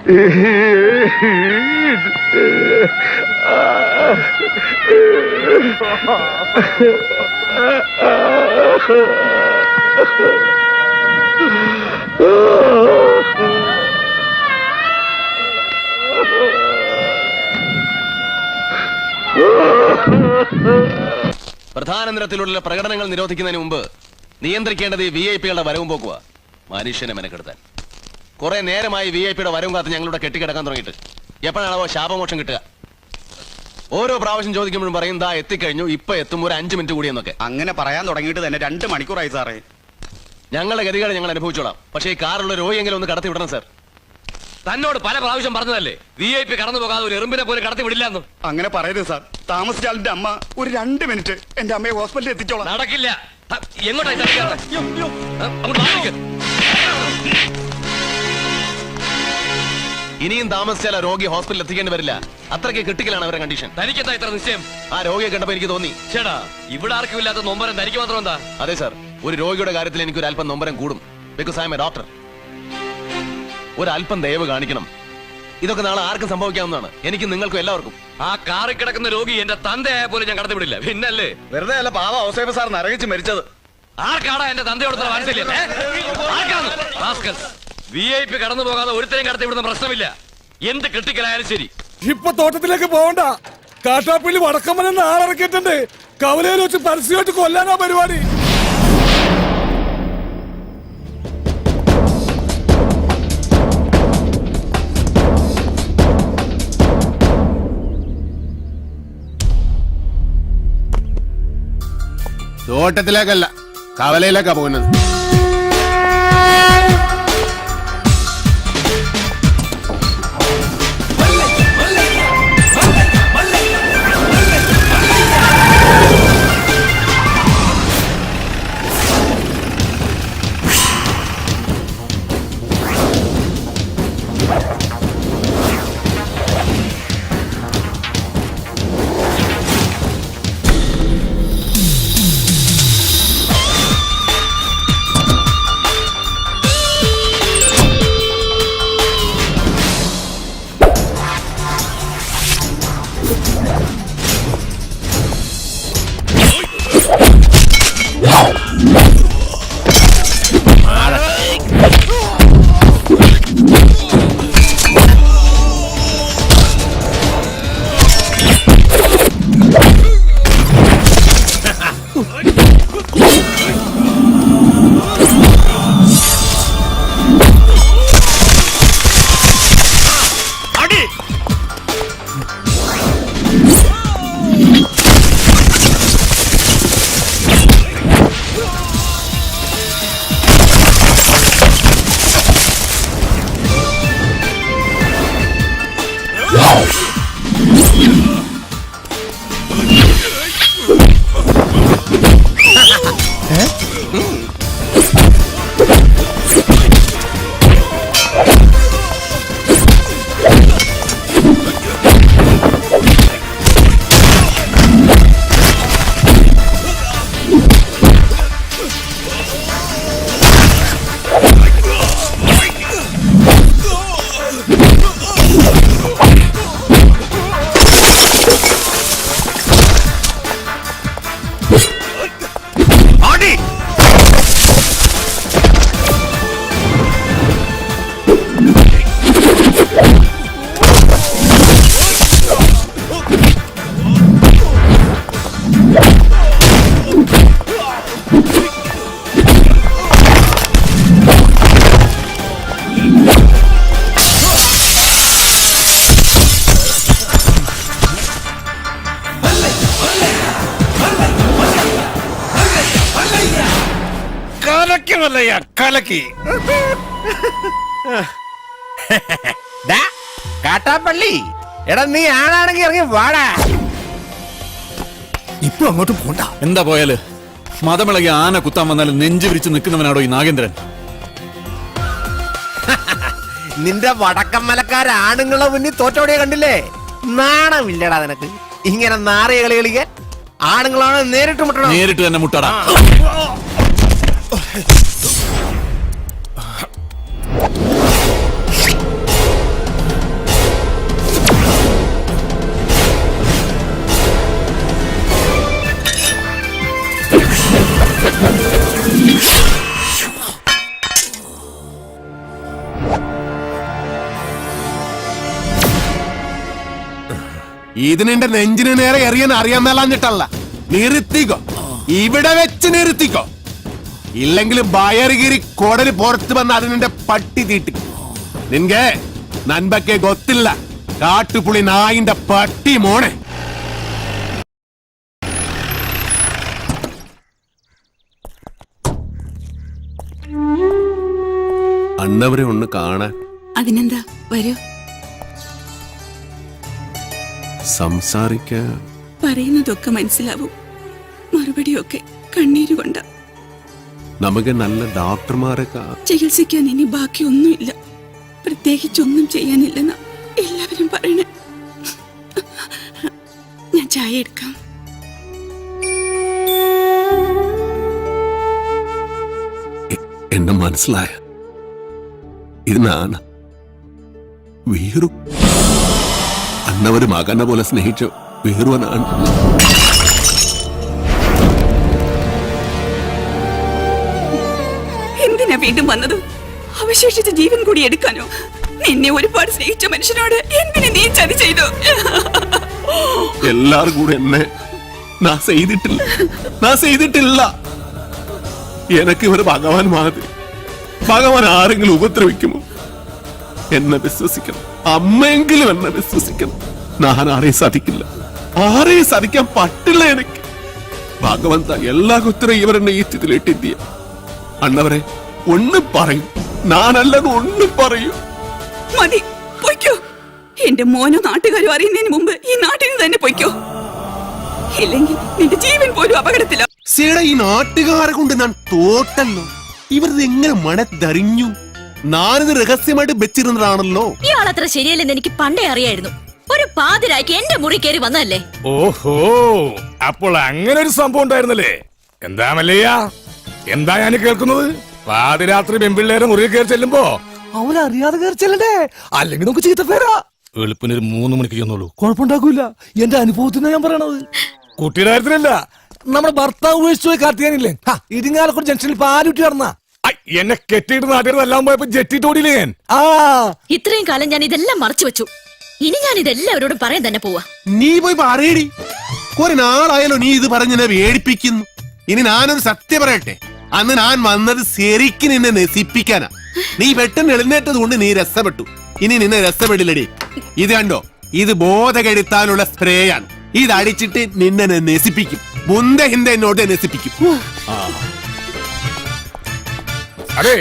പ്രധാന നിരത്തിലുള്ള പ്രകടനങ്ങൾ നിരോധിക്കുന്നതിന് മുമ്പ് നിയന്ത്രിക്കേണ്ടത് ഈ VIP-കളുടെ വരവും പോക്കുക. മനുഷ്യനെ മെനക്കെടുത്താൻ കുറെ നേരമായി VIP-യുടെ വരവും കാത്ത് ഞങ്ങളുടെ കെട്ടിക്കിടക്കാൻ തുടങ്ങിയിട്ട് എപ്പോഴാണോ ശാപമോക്ഷം കിട്ടുക? ഓരോ പ്രാവശ്യം ചോദിക്കുമ്പോഴും പറയും ദാ എത്തിക്കഴിഞ്ഞു, ഇപ്പൊ എത്തും, ഒരു 5 മിനിറ്റ് കൂടി എന്നൊക്കെ. അങ്ങനെ പറയാൻ തുടങ്ങിയിട്ട് തന്നെ 2 മണിക്കൂറായി സാറേ. ഞങ്ങളുടെ ഗതികളെ ഞങ്ങൾ അനുഭവിച്ചോളാം. പക്ഷേ ഈ കാറുള്ള രോഗിയെങ്കിലും ഒന്ന് കടത്തി വിടണം സാർ. തന്നോട് പല പ്രാവശ്യം പറഞ്ഞതല്ലേ VIP കടന്നു പോകാതെ ഒരു എറുമ്പിനെ പോലും കടത്തി വിടില്ലെന്ന്. അങ്ങനെ പറയരുത് സാർ. താമസിച്ചാലിന്റെ അമ്മ ഒരു 2 മിനിറ്റ് എന്റെ അമ്മയെ ഹോസ്പിറ്റലിൽ എത്തിച്ചോളാം. നടക്കില്ല. എങ്ങോട്ടായി? ഇനിയും താമസിച്ചാൽ ആ രോഗി ഹോസ്പിറ്റലിൽ എത്തിക്കേണ്ടി വരില്ല. അത്രയ്ക്ക് ക്രിട്ടിക്കലാണ് അവരുടെ കണ്ടീഷൻ. തനിക്കെന്താ ഇത്ര നിശ്ചയം? ആ രോഗിയെ കണ്ടപ്പോ എനിക്ക് തോന്നി, ചേട്ടാ ഇവിടെ ആർക്കും ഇല്ലാത്ത നൊമ്പരം തനിക്ക് മാത്രം എന്താ? അതെ സാർ, ഒരു രോഗിയുടെ കാര്യത്തിൽ എനിക്ക് ഒരു അല്പം നൊമ്പരം കൂടും. Because I M A doctor. ഒരു അല്പം ദയവ് കാണിക്കണം. ഇതൊക്കെ നാളെ ആർക്കും സംഭവിക്കാവുന്നതാണ്, എനിക്ക് നിങ്ങൾക്കും എല്ലാവർക്കും. ആ കാറിൽ കിടക്കുന്ന രോഗി എന്റെ തന്തയായ പോലും ഞാൻ കടത്തിവിടില്ല. പിന്നല്ലേ? വെറുതെ അല്ല പാവ ഔസേപ്പ് സാർ നരകിച്ച് മരിച്ചത്. ആർക്കാടാ എന്റെ തന്തയോട് വാത്സല്യം? VIP കടന്നു പോകാതെ ഒരുത്തരം കടത്തി വിടുന്ന പ്രശ്നമില്ല. എന്ത് ക്രിട്ടിക്കലായാലും ശരി. ഇപ്പൊ തോട്ടത്തിലേക്ക് പോകണ്ട. കാട്ടാപ്പള്ളി വടക്കമ്മലെന്ന് ആളിറക്കിയിട്ടുണ്ട്. കവലയിൽ വെച്ച് പരസ്യമായിട്ട് കൊല്ലാനാ പരിപാടി. തോട്ടത്തിലേക്കല്ല, കവലയിലേക്കാ പോകുന്നത്. കലക്കി കാട്ടാപ്പള്ളി, എടാ നീ ആണാണെങ്കിൽ ഇറങ്ങി വാടാ. ഇപ്പൊ അങ്ങോട്ട് പോണ്ട. എന്താ പോയാല്? മതമിളകി ആന കുത്താൻ വന്നാലും നെഞ്ചു വിരിച്ച് നിൽക്കുന്നവനാടോ ഈ നാഗേന്ദ്രൻ? നിന്റെ വടക്കമ്മലക്കാരാണുങ്ങളെ മുന്നിൽ തോറ്റോടിയെ കണ്ടില്ലേ? നാണമില്ലടാ നിനക്ക് ഇങ്ങനെ നാറിയ കളി കളിക്കാൻ? ആണുങ്ങളാണ് നേരിട്ട് മുട്ടണം. നേരിട്ട് തന്നെ മുട്ടടാ. ഇത് നിന്റെ നെഞ്ചിന് നേരെ എറിയാൻ അറിയാൻ മേലാഞ്ഞിട്ടല്ല. നിർത്തിക്കോ, ഇവിടെ വെച്ച് നിർത്തിക്കോ. ഇല്ലെങ്കിൽ ബയറുകിരി കൊടല് പുറത്ത് വന്ന് അത് നിന്റെ പട്ടി തീട്ടി. നിൻകെ നൻപക്കെ ഗൊത്തില്ല, കാട്ടുപുളി നായിന്റെ പട്ടി മോനെ. അണ്ണവരെ ഒന്ന് കാണാൻ. അതിനെന്താ, വരൂ. സംസാരിക്കാൻ പറയുന്നതൊക്കെ മനസ്സിലാവും, മറുപടിയൊക്കെ കണ്ണീരുകൊണ്ട. നമുക്ക് നല്ല ഡോക്ടർമാരെ ചികിത്സിക്കാൻ ഇനി ബാക്കിയൊന്നുമില്ല, പ്രത്യേകിച്ചൊന്നും ചെയ്യാനില്ലെന്ന എല്ലാവരും പറയണേ. ഞാൻ ചായ എടുക്കാം. എന്നെ മനസ്സിലായ ഇത് നാണ് വീറു. അന്നവര് മകനെ പോലെ സ്നേഹിച്ച വീറുവനാണ്. എന്തിനാ വീണ്ടും വന്നത്? അവശേഷിച്ച ജീവൻ കൂടി എടുക്കാനോ? നിന്നെ ഒരുപാട് സ്നേഹിച്ച മനുഷ്യനോട് എന്തിനു നീ ചതി ചെയ്തു? എല്ലാരും കൂടെ എന്നെ ചെയ്തിട്ടില്ല. എനക്ക് ഇവർ ഭഗവാൻ മാതിരി. ഭഗവാൻ ആരെങ്കിലും ഉപദ്രവിക്കുമോ എന്നെ വിശ്വസിക്കണം. അമ്മയെങ്കിലും എന്നെ വിശ്വസിക്കണം. ഞാൻ ആരെയും സതിക്കില്ല, ആരെയും സതിക്കാൻ പറ്റില്ല എനിക്ക്. ഭഗവന്ത എല്ലാ കുത്തരം ഇവരെന്നെ ഈ സ്ഥിതിയിലിട്ടിയ അണ്ണവരെ ഒന്നും പറയും, ഞാനല്ലെന്ന് ഒന്നും പറയൂ. മതി, പൊയ്ക്കോ. എന്റെ മോനോ നാട്ടുകാരോ അറിയുന്നതിന് മുമ്പ് ഈ നാട്ടിൽ നിന്ന് തന്നെ പൊയ്ക്കോ. ഇല്ലെങ്കിൽ നിന്റെ ജീവൻ പോലും അപകടത്തില. ഈ നാട്ടുകാരെ കൊണ്ട് ഞാൻ തോട്ടല്ലോ. ഇവരത് എങ്ങനെ മണത്തറിഞ്ഞു? ഞാനിത് രഹസ്യമായിട്ട് വെച്ചിരുന്നതാണല്ലോ. ഇയാളത്ര ശരിയല്ലെന്ന് എനിക്ക് പണ്ടേ അറിയായിരുന്നു. ഒരു പാതിരായ്ക്ക് എന്റെ മുറി കയറി വന്നല്ലേ. ഓഹോ, അപ്പോൾ അങ്ങനെ ഒരു സംഭവം ഉണ്ടായിരുന്നല്ലേ? എന്താ മല്ലയ്യ, എന്താ ഞാൻ കേൾക്കുന്നത്? പാതിരാത്രി പെൺപിള്ളേരെ മുറിയിൽ കയറി ചെല്ലുമ്പോ അവനറിയാതെ കയറി ചെല്ലണ്ടേ, അല്ലെങ്കിൽ നമുക്ക് ചീത്ത പേരാ. വെളുപ്പിനൊരു 3 മണിക്ക് ചെന്നോളൂ. കുഴപ്പമുണ്ടാക്കൂല. എന്റെ അനുഭവത്തിന് ഞാൻ പറയണത്. കുട്ടിയുടെ കാര്യത്തിലല്ല, നമ്മുടെ ഭർത്താവ് ഉപേക്ഷിച്ചു പോയി കാർത്തിയാനില്ലേ, ഇരിങ്ങാലക്കുട ജംഗ്ഷനിൽ പാലുറ്റി നടന്ന എന്നെ കെട്ടിയിട്ട് നാട്ടുകാരെല്ലാം പോയപ്പോ ജെറ്റിട്ട് ഓടിയില്ലേ ഞാൻ. ഇത്രയും കാലം ഞാൻ ഇതെല്ലാം മറച്ചു വെച്ചു. ഇനി ഞാൻ ഇതെല്ലാവരോടും പറയാൻ തന്നെ പോവാ. നീ പോയി പറയടി. ഒരു നാളായാലോ നീ ഇത് പറഞ്ഞെന്നെ വേടിപ്പിക്കുന്നു. ഇനി ഞാനൊരു സത്യം പറയട്ടെ, അന്ന് ഞാൻ വന്നത് ശരിക്കും നിന്നെ നശിപ്പിക്കാനാ. നീ പെട്ടെന്ന് എഴുന്നേറ്റത് കൊണ്ട് നീ രസപ്പെട്ടു. ഇനി നിന്നെ രസപ്പെടില്ലടി. ഇത് കണ്ടോ, ഇത് ബോധകെടുത്താനുള്ള സ്പ്രേ ആണ്. ഇത് അടിച്ചിട്ട് നിന്നെ നശിപ്പിക്കും. മുന്ത ഹിന്ദ എന്നോട് നശിപ്പിക്കും. അതെ,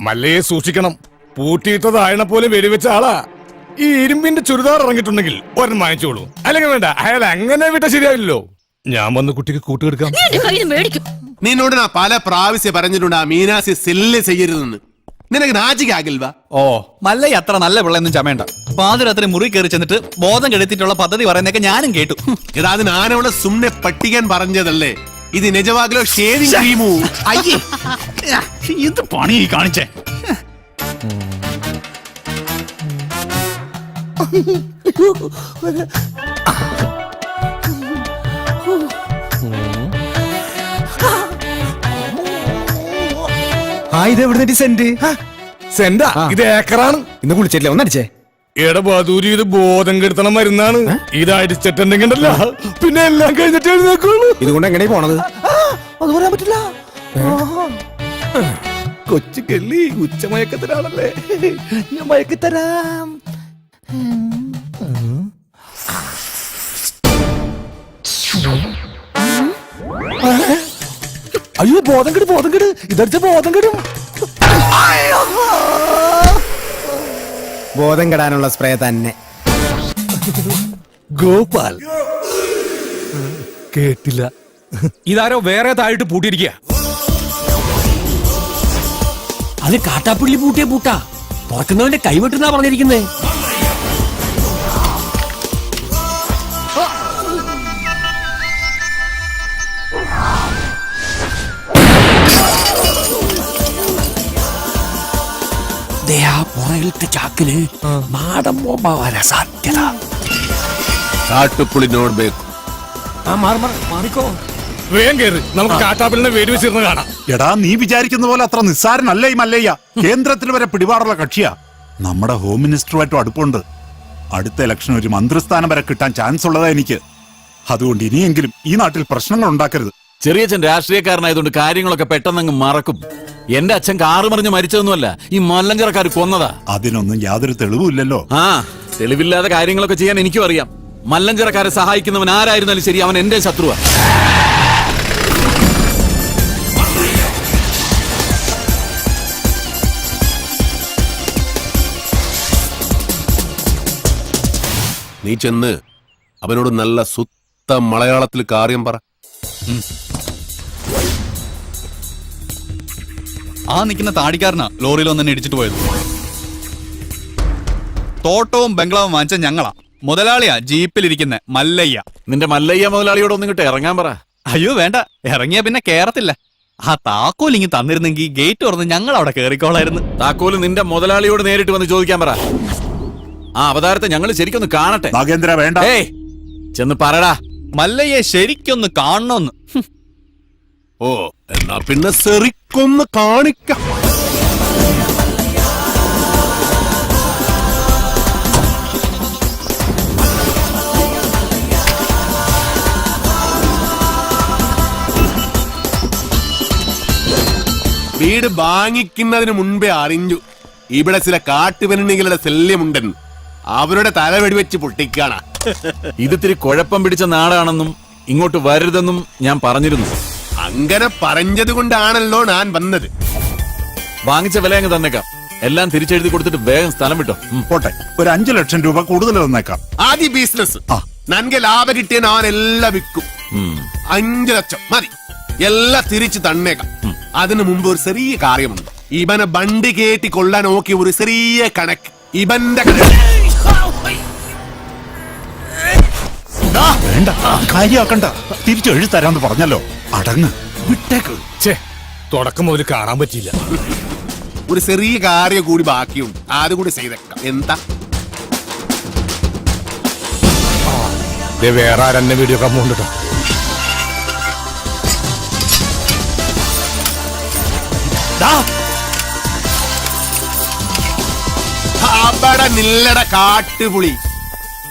മല്ലയെ സൂക്ഷിക്കണം. പൂട്ടിയിട്ടതായണ പോലെ വെടിവെച്ച ആളാ. ഈ ഇരുമ്പിന്റെ ചുരിദാർ ഇറങ്ങിയിട്ടുണ്ടെങ്കിൽ ഒരെണ്ണം വാങ്ങിച്ചോളൂ. അല്ലെങ്കിൽ വേണ്ട, അയാൾ അങ്ങനെ വിട്ട ശരിയാവില്ലല്ലോ. ഞാൻ വന്ന് കുട്ടിക്ക് കൂട്ടുകെടുക്കാം. നിന്നോട് ഞാൻ പല പ്രാവശ്യം പറഞ്ഞിട്ടുണ്ട് ആ മീനാസി സെല്ല് ചെയ്യരുതെന്ന്. നിനക്ക് നാചികാകിൽവാ? ഓ, മല്ലയ്യ അത്ര നല്ല പിള്ളയൊന്നും ചമയണ്ട. പാതിരാത്രി മുറി കയറി ചെന്നിട്ട് ബോധം കെടുത്തിട്ടുള്ള പദ്ധതി പറയുന്നൊക്കെ ഞാനും കേട്ടു. എടാ, അത് ഞാനവിടെ സുമ്നെ പട്ടിക്കാൻ പറഞ്ഞതല്ലേ. ഇത് നിജവാകിലോ ഷേവിംഗ് ക്രീമോ? അയ്യേ, ഇത് പണി കാണിച്ചേ. ഇത് എവിടെ സെന്റ്? സെന്റാ? ഇത് ഏക്കറാണ്. ഇന്ന് കുളിച്ചിട്ടില്ല, ഒന്നടിച്ചേ. എടബാദൂരി, ഇത് ബോധം കെടുത്തണം മരുന്നാണ്. ഇത് അടിച്ചിട്ടുണ്ടെങ്കിലല്ല പിന്നെ എല്ലാം കഴിഞ്ഞിട്ട് എഴുന്നേക്കുള്ളൂ. ഇതുകൊണ്ട് എങ്ങനെ പോണത്? അത് പറയാൻ പറ്റില്ല. കൊച്ചു കെള്ളി ഉച്ചമയക്കത്തിലാണല്ലേ, ഞാൻ മയക്കിത്തരാം. അയ്യോ, ബോധം കെട്. ഇതടിച്ച ബോധം കെടും. ബോധം കെടാനുള്ള സ്പ്രേ തന്നെ. ഗോപാൽ കേട്ടില്ല. ഇതാരോ വേറെ താഴിട്ട് പൂട്ടിയിരിക്കുക. അത് കാട്ടാപ്പള്ളി പൂട്ടിയ പൂട്ടാ. തുറക്കുന്നവന്റെ കൈവിട്ടെന്നാ പറഞ്ഞിരിക്കുന്നേ. പുറകിലത്തെ ചാക്കിന് മാടം ബോംബാവാനാ സാധ്യത. കാട്ടുപുളിനോട് ബേക്കും. മാറിക്കോ, വേഗം കയറി. നമുക്ക് കാട്ടാപ്പലിനെ വെടിവെച്ചിരുന്ന് കാണാം. എടാ, നീ വിചാരിക്കുന്ന പോലെ അത്ര നിസ്സാരനല്ല ഈ മല്ലയ്യ. കേന്ദ്രത്തിൽ വരെ പിടിപാടുള്ള കക്ഷിയാ. നമ്മുടെ ഹോം മിനിസ്റ്ററുമായിട്ടും അടുപ്പുണ്ട്. അടുത്ത ഇലക്ഷൻ ഒരു മന്ത്രിസ്ഥാനം വരെ കിട്ടാൻ ചാൻസ് ഉള്ളതാ എനിക്ക്. അതുകൊണ്ട് ഇനിയെങ്കിലും ഈ നാട്ടിൽ പ്രശ്നങ്ങൾ ഉണ്ടാക്കരുത്. ചെറിയച്ഛൻ രാഷ്ട്രീയക്കാരനായതുകൊണ്ട് കാര്യങ്ങളൊക്കെ പെട്ടെന്നങ്ങ് മറക്കും. എന്റെ അച്ഛൻ കാറ് മറിഞ്ഞ് മരിച്ചതൊന്നുമല്ല, ഈ മല്ലഞ്ചരക്കാർ കൊന്നതാ. അതിനൊന്നും യാതൊരു തെളിവുമില്ലല്ലോ. ആ, തെളിവില്ലാതെ കാര്യങ്ങളൊക്കെ ചെയ്യാൻ എനിക്കും അറിയാം. മല്ലഞ്ചരക്കാരെ സഹായിക്കുന്നവൻ ആരായിരുന്നാലും ശരി, അവൻ എന്റെ ശത്രുവാ. നീ ചെന്ന് അവനോട് നല്ല സുത്ത മലയാളത്തിൽ കാര്യം പറ. ആ നിൽക്കുന്ന താടിക്കാരനാ ലോറിയിൽ ഒന്നെ ഇടിച്ചിട്ട് പോയത്. തോട്ടവും ബംഗ്ലാവും വാങ്ങിച്ച ഞങ്ങളാ. മുതലാളിയാ ജീപ്പിലിരിക്കുന്ന മല്ലയ്യ. നിന്റെ മല്ലയ്യ മുതലാളിയോട് ഒന്നും ഇങ്ങോട്ട് ഇറങ്ങാൻ പറ. അയ്യോ വേണ്ട, ഇറങ്ങിയ പിന്നെ കേറത്തില്ല. ആ താക്കോൽ ഇങ്ങ് തന്നിരുന്നെങ്കിൽ ഗേറ്റ് തുറന്ന് ഞങ്ങൾ അവിടെ കേറിക്കോളായിരുന്നു. താക്കോല് നിന്റെ മുതലാളിയോട് നേരിട്ട് വന്ന് ചോദിക്കാൻ പറ. ആ അവതാരത്തെ ഞങ്ങൾ ശരിക്കൊന്ന് കാണട്ടെ. നാഗേന്ദ്ര വേണ്ട. ഏയ് ചെന്ന് പറടാ. മല്ലയ്യെ ശരിക്കൊന്ന് കാണണമെന്ന്. ഓ, എന്നാ പിന്നെ സെറിക്കൊന്ന് കാണിക്കാം. വീട് വാങ്ങിക്കുന്നതിന് മുൻപേ അറിഞ്ഞു ഇവിടെ ചില കാട്ടുപെണ്ണുകളുടെ ശല്യമുണ്ടെന്ന്. അവരുടെ തല വെടിവെച്ച് പൊട്ടിക്കാണ. ഇതിത്തിരി കുഴപ്പം പിടിച്ച നാടാണെന്നും ഇങ്ങോട്ട് വരരുതെന്നും ഞാൻ പറഞ്ഞിരുന്നു. അങ്ങനെ പറഞ്ഞത് കൊണ്ടാണല്ലോ ഞാൻ വന്നത്. വാങ്ങിച്ച വില അങ്ങ് തന്നേക്കാം. എല്ലാം തിരിച്ചെഴുതി കൊടുത്തിട്ട് വേഗം സ്ഥലം വിട്ടോ. പോട്ടെ, ഒരു 5 ലക്ഷം രൂപ കൂടുതൽ തന്നേക്കാം. ആദ്യ ബിസിനസ് നൻകെ ലാഭം കിട്ടിയ ഞാൻ എല്ലാം വിൽക്കും. 5 ലക്ഷം മതി, എല്ലാം തിരിച്ചു തന്നേക്കാം. അതിനു മുമ്പ് ഒരു ചെറിയ കാര്യമുണ്ട്. ഇവനെ ബണ്ടി കേട്ടി കൊള്ളാൻ നോക്കി ഒരു ചെറിയ കണക്ക്. ഇവന്റെ വേണ്ട, കാര്യമാക്കണ്ട. തിരിച്ചു എഴുതി തരാന്ന് പറഞ്ഞല്ലോ, അടങ്ങ്, വിട്ടേക്ക്. തുടക്കം മുതൽ കാണാൻ പറ്റിയില്ല. ഒരു ചെറിയ കാര്യം കൂടി ബാക്കിയുണ്ട്, അതുകൂടി ചെയ്തേക്കാം. എന്താ വേറെ ആരെന്നെ വീഡിയോ കമ്മുണ്ടോ? അവിടെ നില്ലട കാട്ടുപുളി.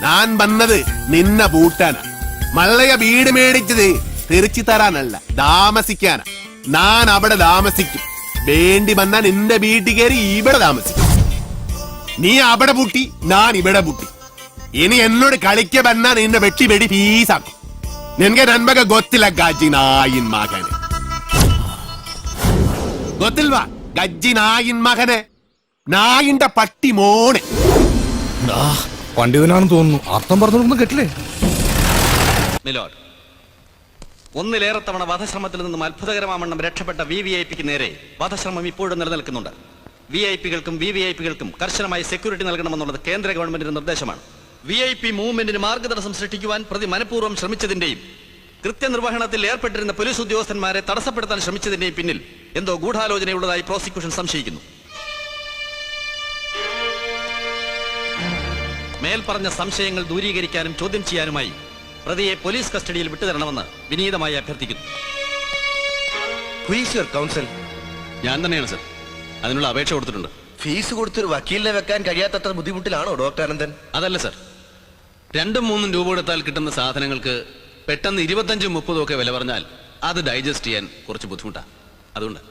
ഞാൻ വന്നത് നിന്നെ പൂട്ടാനാ. മല്ലയ വീട് മേടിച്ചത് തിരിച്ചു തരാനല്ല, താമസിക്കാനാ. ഞാൻ അവിടെ താമസിക്കും. വേണ്ടി വന്നാ നിന്റെ വീട്ടിൽ കയറി ഇവിടെ താമസിക്കും. നീ അവിടെ പൂട്ടി, ഞാൻ ഇവിടെ പൂട്ടി. ഇനി എന്നോട് കളിക്ക വന്നാ നിന്റെ വെട്ടി വെടി പീസാക്കും. നിനക്ക് നന്മക ಗೊತ್ತಿಲ್ಲ ಗಜ್ಜಿ ನಾಯಿನ್ ಮಗನೆ. ಗೊತ್ತಿಲ್ವಾ ಗಜ್ಜಿ ನಾಯಿನ್ ಮಗനെ? നായിന്റെ പട്ടി മോനെ. പണ്ഡിതനാണെന്ന് തോന്നുന്നു. അർത്ഥം പറഞ്ഞൊന്നും കേട്ടില്ലേ? മിലോഡ്, ഒന്നിലേറെ തവണ വധശ്രമത്തിൽ നിന്നും അത്ഭുതകരമാവണ്ണം രക്ഷപ്പെട്ട VVIPക്ക് നേരെ വധശ്രമം ഇപ്പോഴും നിലനിൽക്കുന്നുണ്ട്. VIPകൾക്കും VVIPകൾക്കും കർശനമായ സെക്യൂരിറ്റി നൽകണമെന്നുള്ളത് കേന്ദ്ര ഗവൺമെന്റിന്റെ നിർദ്ദേശമാണ്. VIP മൂവ്മെന്റിന് മാർഗതടസ്സം സൃഷ്ടിക്കുവാൻ പ്രതി മനഃപൂർവ്വം ശ്രമിച്ചതിന്റെയും കൃത്യനിർവഹണത്തിൽ ഏർപ്പെട്ടിരുന്ന പോലീസ് ഉദ്യോഗസ്ഥന്മാരെ തടസ്സപ്പെടുത്താൻ ശ്രമിച്ചതിന്റെയും പിന്നിൽ എന്തോ ഗൂഢാലോചനയുള്ളതായി പ്രോസിക്യൂഷൻ സംശയിക്കുന്നു. മേൽപ്പറഞ്ഞ സംശയങ്ങൾ ദൂരീകരിക്കാനും ചോദ്യം ചെയ്യാനുമായി പ്രതിയെ പോലീസ് കസ്റ്റഡിയിൽ വിട്ടുതരണമെന്ന് വിനീതമായി അഭ്യർത്ഥിക്കുന്നു. കൗൺസിൽ ഞാൻ തന്നെയാണ് സർ. അതിനുള്ള അപേക്ഷ കൊടുത്തിട്ടുണ്ട്. ഫീസ് കൊടുത്തൊരു വക്കീലിനെ വെക്കാൻ കഴിയാത്തത്ര ബുദ്ധിമുട്ടിലാണോ ഡോക്ടർ അനന്തൻ? അതല്ല സർ, 2-3 രൂപ കൊടുത്താൽ കിട്ടുന്ന സാധനങ്ങൾക്ക് പെട്ടെന്ന് 25-30 ഒക്കെ വില പറഞ്ഞാൽ അത് ഡൈജസ്റ്റ് ചെയ്യാൻ കുറച്ച് ബുദ്ധിമുട്ടാണ്. അതുകൊണ്ട്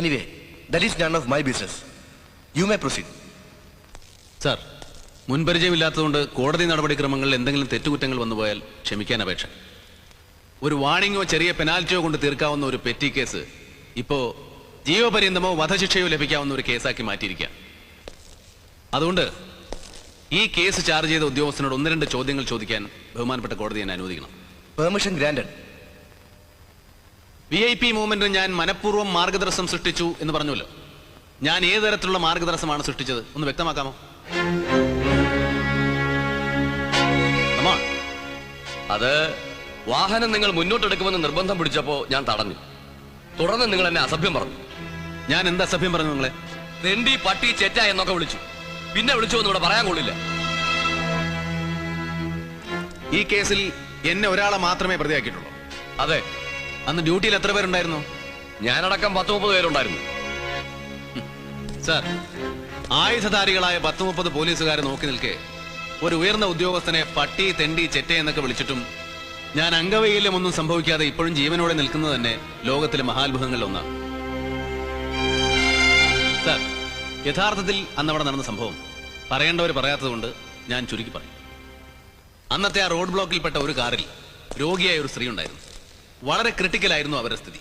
anyway, that is none of my business. You may proceed. Sir, മുൻപരിചയമില്ലാത്തതുകൊണ്ട് കോടതി നടപടിക്രമങ്ങളിൽ എന്തെങ്കിലും തെറ്റുകുറ്റങ്ങൾ വന്നുപോയാൽ ക്ഷമിക്കാൻ അപേക്ഷ. ഒരു വാണിംഗോ ചെറിയ പെനാൽറ്റിയോ കൊണ്ട് തീർക്കാവുന്ന ഒരു പെറ്റി കേസ് ഇപ്പോ ജീവപര്യന്തമോ വധശിക്ഷയോ ലഭിക്കാവുന്ന ഒരു കേസാക്കി മാറ്റിയിരിക്കുക. അതുകൊണ്ട് ഈ കേസ് ചാർജ് ചെയ്ത ഉദ്യോഗസ്ഥനോട് 1-2 ചോദ്യങ്ങൾ ചോദിക്കാൻ ബഹുമാനപ്പെട്ട കോടതി എന്നെ അനുവദിക്കണം. Permission granted. VIP മൂവ്മെന്റിന് ഞാൻ മനഃപൂർവ്വം മാർഗതടസ്സം സൃഷ്ടിച്ചു എന്ന് പറഞ്ഞല്ലോ. ഞാൻ ഏത് തരത്തിലുള്ള മാർഗതടസ്സമാണ് സൃഷ്ടിച്ചത് ഒന്ന് വ്യക്തമാക്കാമോ? അത് വാഹനം നിങ്ങൾ മുന്നോട്ടെടുക്കുമെന്ന് നിർബന്ധം പിടിച്ചപ്പോ ഞാൻ തടഞ്ഞു. തുടർന്ന് നിങ്ങൾ എന്നെ അസഭ്യം പറഞ്ഞു. ഞാൻ എന്താ അസഭ്യം പറഞ്ഞു നിങ്ങളെ? തെണ്ടി, പട്ടി, ചെറ്റ എന്നൊക്കെ വിളിച്ചു. പിന്നെ വിളിച്ചു എന്ന് ഇവിടെ പറയാൻ കൊള്ളില്ല. ഈ കേസിൽ എന്നെ ഒരാളെ മാത്രമേ പ്രതിയാക്കിയിട്ടുള്ളൂ. അതെ. അന്ന് ഡ്യൂട്ടിയിൽ എത്ര പേരുണ്ടായിരുന്നു? ഞാനടക്കം 10-30 പേരുണ്ടായിരുന്നു. സാർ, ആയുധധാരികളായ 10-30 പോലീസുകാരെ നോക്കി നിൽക്കെ ഒരു ഉയർന്ന ഉദ്യോഗസ്ഥനെ പട്ടി, തെണ്ടി, ചെറ്റ എന്നൊക്കെ വിളിച്ചിട്ടും ഞാൻ അംഗവൈകല്യമൊന്നും സംഭവിക്കാതെ ഇപ്പോഴും ജീവനോടെ നിൽക്കുന്നത് തന്നെ ലോകത്തിലെ മഹാത്ഭുതങ്ങളിൽ ഒന്നാണ്. സാർ, യഥാർത്ഥത്തിൽ അന്നവിടെ നടന്ന സംഭവം പറയേണ്ടവർ പറയാത്തതുകൊണ്ട് ഞാൻ ചുരുക്കി പറയും. അന്നത്തെ ആ റോഡ് ബ്ലോക്കിൽപ്പെട്ട ഒരു കാറിൽ രോഗിയായ ഒരു സ്ത്രീ ഉണ്ടായിരുന്നു. വളരെ ക്രിട്ടിക്കലായിരുന്നു അവരുടെ സ്ഥിതി.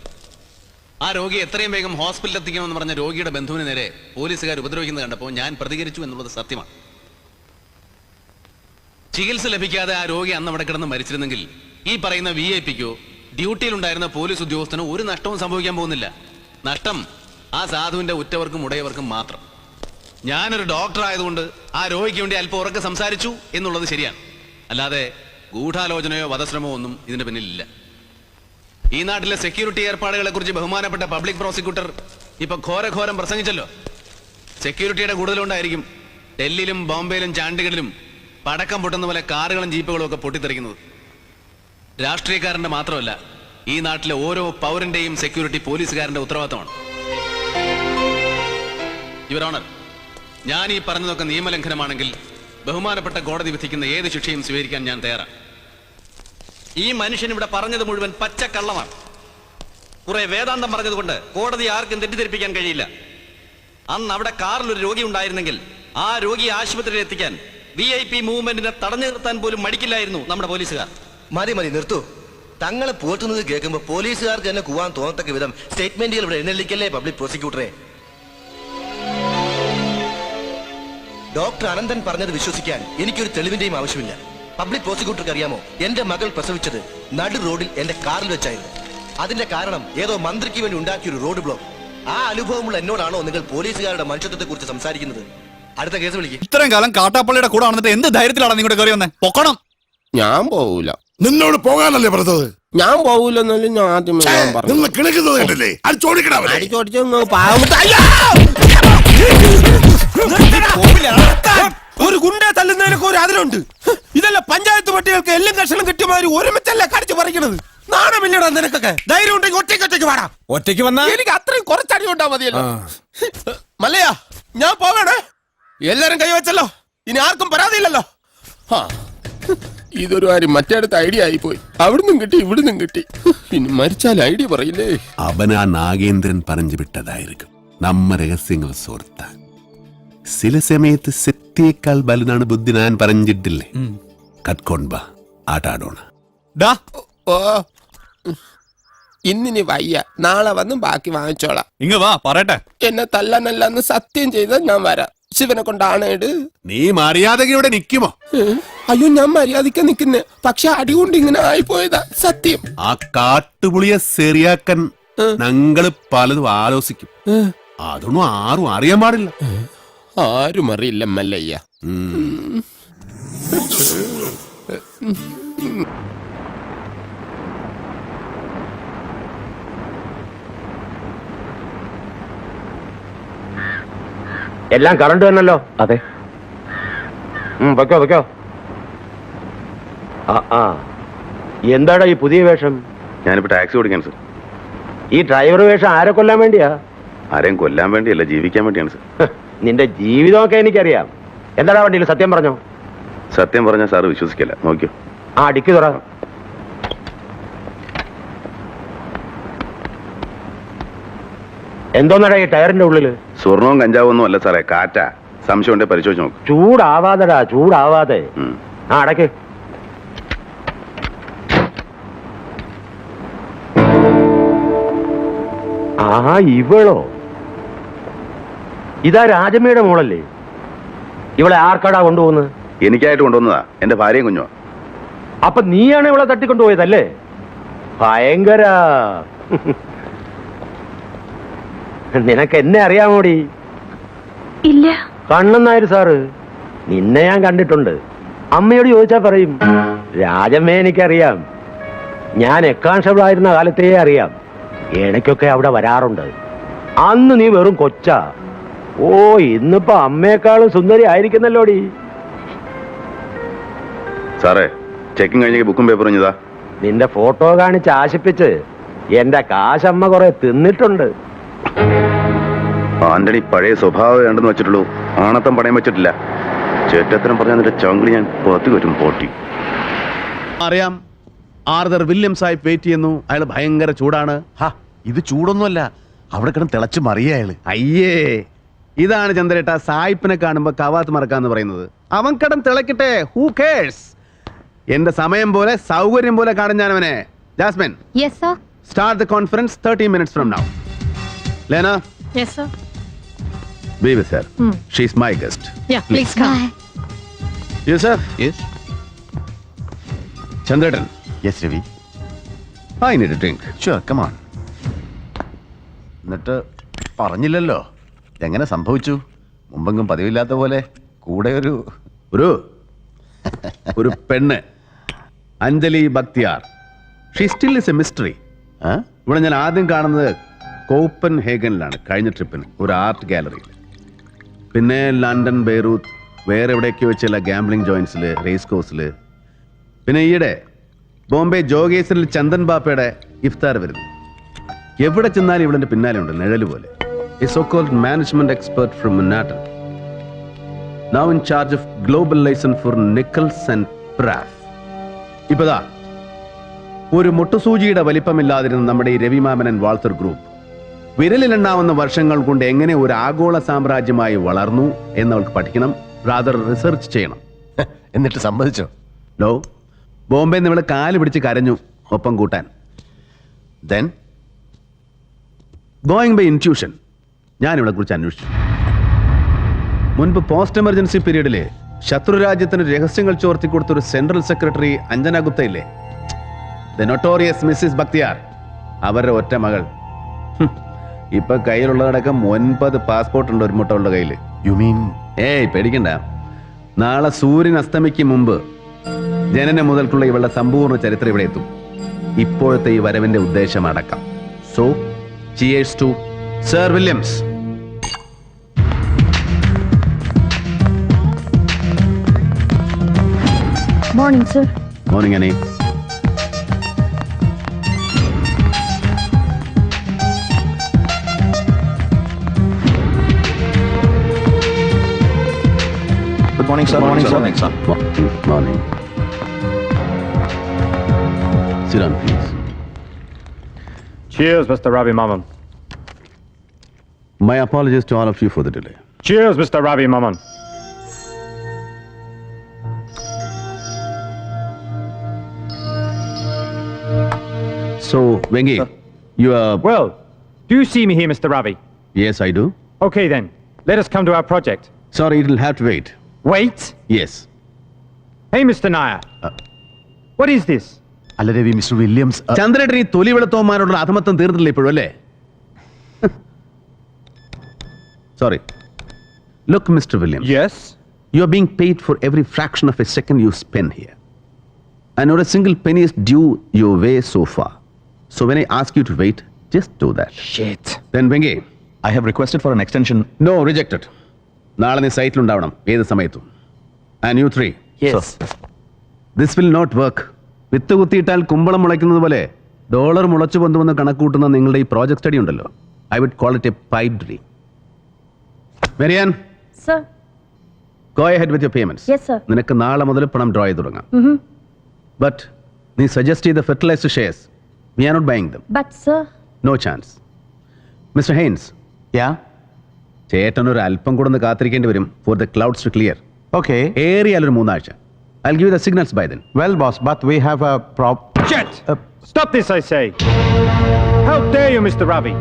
ആ രോഗിയെ എത്രയും വേഗം ഹോസ്പിറ്റലിൽ എത്തിക്കണമെന്ന് പറഞ്ഞ രോഗിയുടെ ബന്ധുവിന് നേരെ പോലീസുകാർ ഉപദ്രവിക്കുന്നത് കണ്ടപ്പോൾ ഞാൻ പ്രതികരിച്ചു എന്നുള്ളത് സത്യമാണ്. ചികിത്സ ലഭിക്കാതെ ആ രോഗി അന്ന് അവിടെ കിടന്ന് മരിച്ചിരുന്നെങ്കിൽ ഈ പറയുന്ന VIP-ക്കോ ഡ്യൂട്ടിയിലുണ്ടായിരുന്ന പോലീസ് ഉദ്യോഗസ്ഥനോ ഒരു നഷ്ടവും സംഭവിക്കാൻ പോകുന്നില്ല. നഷ്ടം ആ സാധുവിന്റെ ഉറ്റവർക്കും ഉടയവർക്കും മാത്രം. ഞാനൊരു ഡോക്ടർ ആയതുകൊണ്ട് ആ രോഗിക്ക് വേണ്ടി അല്പം ഉറക്കെ സംസാരിച്ചു എന്നുള്ളത് ശരിയാണ്. അല്ലാതെ ഗൂഢാലോചനയോ വധശ്രമോ ഒന്നും ഇതിന്റെ പിന്നിലില്ല. ഈ നാട്ടിലെ സെക്യൂരിറ്റി ഏർപ്പാടുകളെ കുറിച്ച് ബഹുമാനപ്പെട്ട പബ്ലിക് പ്രോസിക്യൂട്ടർ ഇപ്പൊ ഘോരഘോരം പ്രസംഗിച്ചല്ലോ. സെക്യൂരിറ്റിയുടെ കൂടുതലുണ്ടായിരിക്കും ഡൽഹിയിലും ബോംബെയിലും ചാണ്ടിഗഡിലും പടക്കം പൊട്ടുന്ന പോലെ കാറുകളും ജീപ്പുകളും ഒക്കെ പൊട്ടിത്തെറിക്കുന്നത്. രാഷ്ട്രീയക്കാരന്റെ മാത്രമല്ല, ഈ നാട്ടിലെ ഓരോ പൗരന്റെയും സെക്യൂരിറ്റി പോലീസുകാരന്റെ ഉത്തരവാദിത്തമാണ്. യുവർ ഓണർ, ഞാൻ ഈ പറഞ്ഞതൊക്കെ നിയമലംഘനമാണെങ്കിൽ ബഹുമാനപ്പെട്ട കോടതി വിധിക്കുന്ന ഏത് ശിക്ഷയും സ്വീകരിക്കാൻ ഞാൻ തയ്യാറാണ്. ഈ മനുഷ്യൻ ഇവിടെ പറഞ്ഞത് മുഴുവൻ പച്ചക്കള്ളമാണ്. കുറെ വേദാന്തം പറഞ്ഞതുകൊണ്ട് കോടതി ആർക്കും തെറ്റിദ്ധരിപ്പിക്കാൻ കഴിയില്ല. അന്ന് അവിടെ കാറിൽ ഒരു രോഗി ഉണ്ടായിരുന്നെങ്കിൽ ആ രോഗിയെ ആശുപത്രിയിൽ എത്തിക്കാൻ VIP മൂവ്മെന്റിനെ തടഞ്ഞു നിർത്താൻ പോലും മടിക്കില്ലായിരുന്നു നമ്മുടെ പോലീസുകാർ. മതി നിർത്തൂ. തങ്ങളെ പോറ്റുന്നത് കേൾക്കുമ്പോൾ പോലീസുകാർക്ക് തന്നെ കൂവാൻ തോന്നത്തക്ക വിധം സ്റ്റേറ്റ്മെന്റുകൾ ഇവിടെ എഴുന്നള്ളിക്കല്ലേ പബ്ലിക് പ്രോസിക്യൂട്ടറെ. ഡോക്ടർ അനന്തൻ പറഞ്ഞത് വിശ്വസിക്കാൻ എനിക്കൊരു തെളിവിന്റെയും ആവശ്യമില്ല. പബ്ലിക് പ്രോസിക്യൂട്ടർക്ക് അറിയാമോ, എന്റെ മകൾ പ്രസവിച്ചത് നടു റോഡിൽ എന്റെ കാറിൽ വെച്ചായിരുന്നു. അതിന്റെ കാരണം ഏതോ മന്ത്രിക്ക് വേണ്ടി ഉണ്ടാക്കിയൊരു റോഡ് ബ്ലോക്ക്. ആ അനുഭവമുള്ള എന്നോടാണോ നിങ്ങൾ പോലീസുകാരുടെ മനുഷ്യത്വത്തെ കുറിച്ച് സംസാരിക്കുന്നത്? അടുത്ത കേസ് വിളിക്കും. ഇത്രയും കാലം കാട്ടാപ്പള്ളിയുടെ കൂടെ വന്നിട്ട് എന്ത് ധൈര്യത്തിലാണ് നിങ്ങളുടെ കയറി വന്നേ? പൊക്കണം. ഞാൻ പോവൂല. നിന്നോട് പോകാനല്ലേ പറഞ്ഞത്? ഞാൻ പോവൂലെന്നല്ലേ ഞാൻ ആദ്യമേ നിന്ന് കിണക്കുന്നത് കണ്ടില്ലേ? അത് ചോദിക്കണേ. ഒരു ഗുണ്ടെ തല്ലുന്നതിനൊക്കെ ഒരു അതിലുണ്ട്. ഇതല്ല പഞ്ചായത്ത് പട്ടികൾക്ക് എല്ലാം കഷണം കിട്ടിയമാതിരി ഒരുമിച്ചല്ലേ കടിച്ചു പറിക്കണത്. നാണമില്ലടാ നിനക്കൊക്കെ. ധൈര്യം ഉണ്ടെങ്കിൽ ഒറ്റയ്ക്ക് വേണം. ഒറ്റയ്ക്ക് വന്നാ എനിക്ക് അത്രയും കുറച്ചടി ഉണ്ടാ മതിയല്ലോ. മല്ലയാ, ഞാൻ പോവേണേ. എല്ലാരും കൈവച്ചല്ലോ, ഇനി ആർക്കും പരാതിയില്ലല്ലോ. ഇതൊരു കാര്യം മറ്റേടത്ത് ഐഡിയ ആയിപ്പോയി. അവിടുന്നും കിട്ടി ഇവിടുന്നും കിട്ടി. ഇനി മരിച്ചാൽ ഐഡിയ പറയില്ലേ? അവനാ നാഗേന്ദ്രൻ പറഞ്ഞു വിട്ടതായിരിക്കും നമ്മ രഹസ്യങ്ങൾ സോർത്താൻ. ചില സമയത്ത് സത്യേക്കാൾ വലുതാണ് ബുദ്ധി. ഞാൻ പറഞ്ഞിട്ടില്ലേ, കട്ട്കൊണ്ട ആട്ടാടോണ. ഓ, ഇന്നിനി വയ്യ, നാളെ വന്ന് ബാക്കി വാങ്ങിച്ചോളാം. ഇങ്ങ വാ പറയട്ടെ. എന്നെ തല്ലാനല്ലെന്ന് സത്യം ചെയ്താൽ ഞാൻ വരാം. ശിവനെ കൊണ്ടാണേട്. നീ മര്യാദയോടെ നിക്കുമോ? അയ്യോ, ഞാൻ മര്യാദയ്ക്ക് നിക്കുന്നേ. പക്ഷെ അടികൊണ്ട് ഇങ്ങനെ ആയിപ്പോയതാ സത്യം. ആ കാട്ടുപുളിയെ ശരിയാക്കാൻ ഞങ്ങള് പലതും ആലോചിക്കും. അതൊന്നും ആരും അറിയാൻ പാടില്ല. ആരും അറിയില്ല മല്ലയ്യ. എല്ലാം കറണ്ട് തന്നല്ലോ. അതെ. വെക്കോ. ആ എന്താടാ ഈ പുതിയ വേഷം? ഞാനിപ്പോ ടാക്സി ഓടിക്കാൻ സർ. ഈ ഡ്രൈവർ വേഷം ആരെ കൊല്ലാൻ വേണ്ടിയാ? ആരെയും കൊല്ലാൻ വേണ്ടിയല്ല, ജീവിക്കാൻ വേണ്ടിയാണ് സർ. നിന്റെ ജീവിതമൊക്കെ എനിക്കറിയാം. എന്താടാ വണ്ടിയിൽ സത്യം പറഞ്ഞോ? സത്യം പറഞ്ഞാൽ സാറ് വിശ്വസിക്കില്ല. നോക്കിയോ. ആ ഡിക്കി തുറ. എന്തോന്നടാ ഈ ടയറിന്റെ ഉള്ളില്? സ്വർണവും കഞ്ചാവും ഒന്നും അല്ല സാറേ, കാറ്റാ. സംശയം ഉണ്ടെ പരിശോധിച്ച് നോക്കും. ചൂടാവാതെടാ, ചൂടാവാതെ. ആ അടക്ക്. ആ ഇവളോ? ഇതാ രാജമ്മയുടെ മോളല്ലേ? ഇവളെ ആർക്കാടാ കൊണ്ടുപോകുന്നത്? എനിക്കായിട്ട് കൊണ്ടുവന്നതാ, എന്റെ ഭാര്യയും കുഞ്ഞോ. അപ്പൊ നീയാണ് ഇവളെ തട്ടിക്കൊണ്ടുപോയതല്ലേ? ഭയങ്കര. നിനക്ക് എന്നെ അറിയാമോടി? ഇല്ല. കണ്ണൻ നായർ സാറ്, നിന്നെ ഞാൻ കണ്ടിട്ടുണ്ട്. അമ്മയോട് ചോദിച്ചാ പറയും. രാജമ്മയെ എനിക്കറിയാം. ഞാൻ എക്കാൺസ്റ്റബിൾ ആയിരുന്ന കാലത്തേ അറിയാം. ഇടയ്ക്കൊക്കെ അവിടെ വരാറുണ്ട്. അന്ന് നീ വെറും കൊച്ചാ. ഓ, ഇന്നിപ്പോ അമ്മയെക്കാളും സുന്ദരി ആയിരിക്കുന്നല്ലോടി. സാറേ, ചെക്കിങ് കഴിഞ്ഞ ബുക്കും പേപ്പറും ഇതാ. നിന്റെ ഫോട്ടോ കാണിച്ച് ആശിപ്പിച്ച് എന്റെ കാശമ്മ കുറെ തിന്നിട്ടുണ്ട്. ആന്റണി പഴയ സ്വഭാവം വേണ്ടെന്ന് വെച്ചിട്ടുള്ളൂ. ആണത്തം പണയം വെച്ചിട്ടില്ല. ചേട്ടത്തരം പറഞ്ഞാൽ നിന്റെ ചങ്കിളി ഞാൻ പുറത്ത് വരും പോട്ടി. അറിയാം, ആർദർ വില്യം സാഹിബ് വെയിറ്റ് ചെയ്യുന്നു. അയാൾ ഭയങ്കര ചൂടാണ്. ഇത് ചൂടൊന്നുമല്ല, അവിടെ കിടന്ന് തിളച്ച് മറിയ അയാള്. അയ്യേ, ഇതാണ് ചന്ദ്രേട്ട സായിപ്പിനെ കാണുമ്പോ കവാത്ത് മറക്കാന്ന് പറയുന്നത്. അവൻ കടം തിളക്കട്ടെ, ഹൂ കേഴ്സ്. എന്റെ സമയം പോലെ സൗകര്യം പോലെ കാണും ഞാൻ അവനെ. Jasmine, start the conference 30 minutes from now. Lena? Yes, sir. Be with her. She's my guest. Yeah, please come. Yusuf? Yes. Chandratan? Yes, Ravi. I need a drink. Sure, come on. എന്നിട്ട് പറഞ്ഞില്ലല്ലോ, എങ്ങനെ സംഭവിച്ചു? മുമ്പെങ്കും പതിവില്ലാത്ത പോലെ കൂടെ ഒരു പെണ്ണ്, Anjali Bakhtiyar. She still is A mystery. ഇവിടെ ഞാൻ ആദ്യം കാണുന്നത് കോപ്പൻ ഹേഗനിലാണ്, കഴിഞ്ഞ ട്രിപ്പിന് ഒരു ആർട്ട് ഗാലറിയിൽ. പിന്നെ ലണ്ടൻ, ബെയ്റൂത്ത്, വേറെ എവിടെയൊക്കെയോ ചില ഗാംബ്ലിംഗ് ജോയിൻസിൽ, റേസ് കോഴ്സിൽ. പിന്നെ ഈയിടെ ബോംബെ ജോഗേശ്വരിൽ ചന്ദൻ ബാപ്പയുടെ ഇഫ്താർ വരുന്നു. എവിടെ ചെന്നാലും ഇവളെന്റെ പിന്നാലെ ഉണ്ട്, നിഴല് പോലെ. A so called management expert from Manhattan, now in charge of global licence for nickels and പ്രാഫ്. ഇപ്പതാ ഒരു മുട്ടുസൂചിയുടെ വലിപ്പമില്ലാതിരുന്ന നമ്മുടെ ഈ രവിമാമൻ വാൾത്തർ ഗ്രൂപ്പ് വിരലിലെണ്ണാവുന്ന വർഷങ്ങൾ കൊണ്ട് എങ്ങനെ ഒരു ആഗോള സാമ്രാജ്യമായി വളർന്നു എന്നവൾക്ക് പഠിക്കണം, റാദർ റിസർച്ച് ചെയ്യണം. എന്നിട്ട് സമ്മതിച്ചോ? ലോ, ബോംബെ നിന്ന് ഇവള് കാല് പിടിച്ച് കരഞ്ഞു ഒപ്പം കൂട്ടാൻ. ദെൻ ഗോയിങ് ബൈ ഇൻറ്റ്യൂഷൻ ഞാൻ ഇവളെ കുറിച്ച് അന്വേഷിച്ചു. മുൻപ് പോസ്റ്റ് എമർജൻസി പീരീഡില് ശത്രുരാജ്യത്തിന് രഹസ്യങ്ങൾ ചോർത്തി കൊടുത്തൊരു സെൻട്രൽ സെക്രട്ടറി അഞ്ജന ഗുപ്ത ഇല്ലേ, ദ നൊട്ടോറിയസ് മിസ്സിസ് ബക്തിയാർ, അവരുടെ ഒറ്റ മകൾ. ഇപ്പൊ കയ്യിലുള്ളതടക്കം 9 പാസ്പോർട്ട് ഉണ്ട് ഒരു മുട്ടകളുടെ കയ്യില്. You mean? ഏയ് പേടിക്കണ്ട, നാളെ സൂര്യൻ അസ്തമിക്കും മുമ്പ് ജനന മുതൽക്കുള്ള ഇവളുടെ സമ്പൂർണ്ണ ചരിത്രം ഇവിടെ എത്തും, ഇപ്പോഴത്തെ ഈ വരവിന്റെ ഉദ്ദേശം അടക്കം. So cheers to Sir Williams. Morning, sir. Morning, Annie. Good morning, sir. Morning, sir. Morning. Sit down, please. Cheers, Mr. Ravi Maman. My apologies to all of you for the delay. Cheers, Mr. Ravi Maman. So, Vengi, you are... Well, do you see me here, Mr. Ravi? Yes, I do. Okay, then. Let us come to our project. Sorry, it will have to wait. Wait? Yes. Hey, Mr. Nair. What is this? അല്ല Ravi, mister Williams. ചന്ദ്രേട്ടൻ ഈ തൊലി വെളുത്തവന്മാരോടുള്ള അധമത്വം തീർന്നില്ല ഇപ്പോഴും അല്ലേ? Sorry. Look, Mr. Williams. Yes? You are being paid for every fraction of a second you spend here. And not a single penny is due your way so far. So when I ask you to wait, just do that. Shit. Then Vengi. I have requested for an extension. No, rejected. നാളെ നീ സൈറ്റിലുണ്ടാവണം ഏത് സമയത്തും. And you three. Yes. So, this will not work. വിത്ത് കുത്തിയിട്ടാൽ കുമ്പളം മുളയ്ക്കുന്നത് പോലെ dollar മുളച്ചു കൊണ്ടുവന്ന് കണക്കൂട്ടുന്ന നിങ്ങളുടെ ഈ പ്രോജക്ട് സ്റ്റഡി ഉണ്ടല്ലോ, I would call it a pipe dream. മെരിയാൻ, Sir. Go ahead with your payments. Yes, sir. നിനക്ക് നാളെ മുതൽ പണം ഡ്രോ ചെയ്ത് തുടങ്ങാം. ബട്ട് നീ സജസ്റ്റ് ചെയ്ത fertilised shares we are not buying them. But, sir. No chance. Mister Heinz. ചേട്ടൻ ഒരു അല്പം കൂടെ ഒന്ന് കാത്തിരിക്കേണ്ടി വരും for the clouds to clear. Okay. ഏറിയാൽ ഒരു 3 ആഴ്ച. I'll give you the signals by then. Well, boss, but we have a Shit! Stop this, I say! How dare you, Mr. Ravi?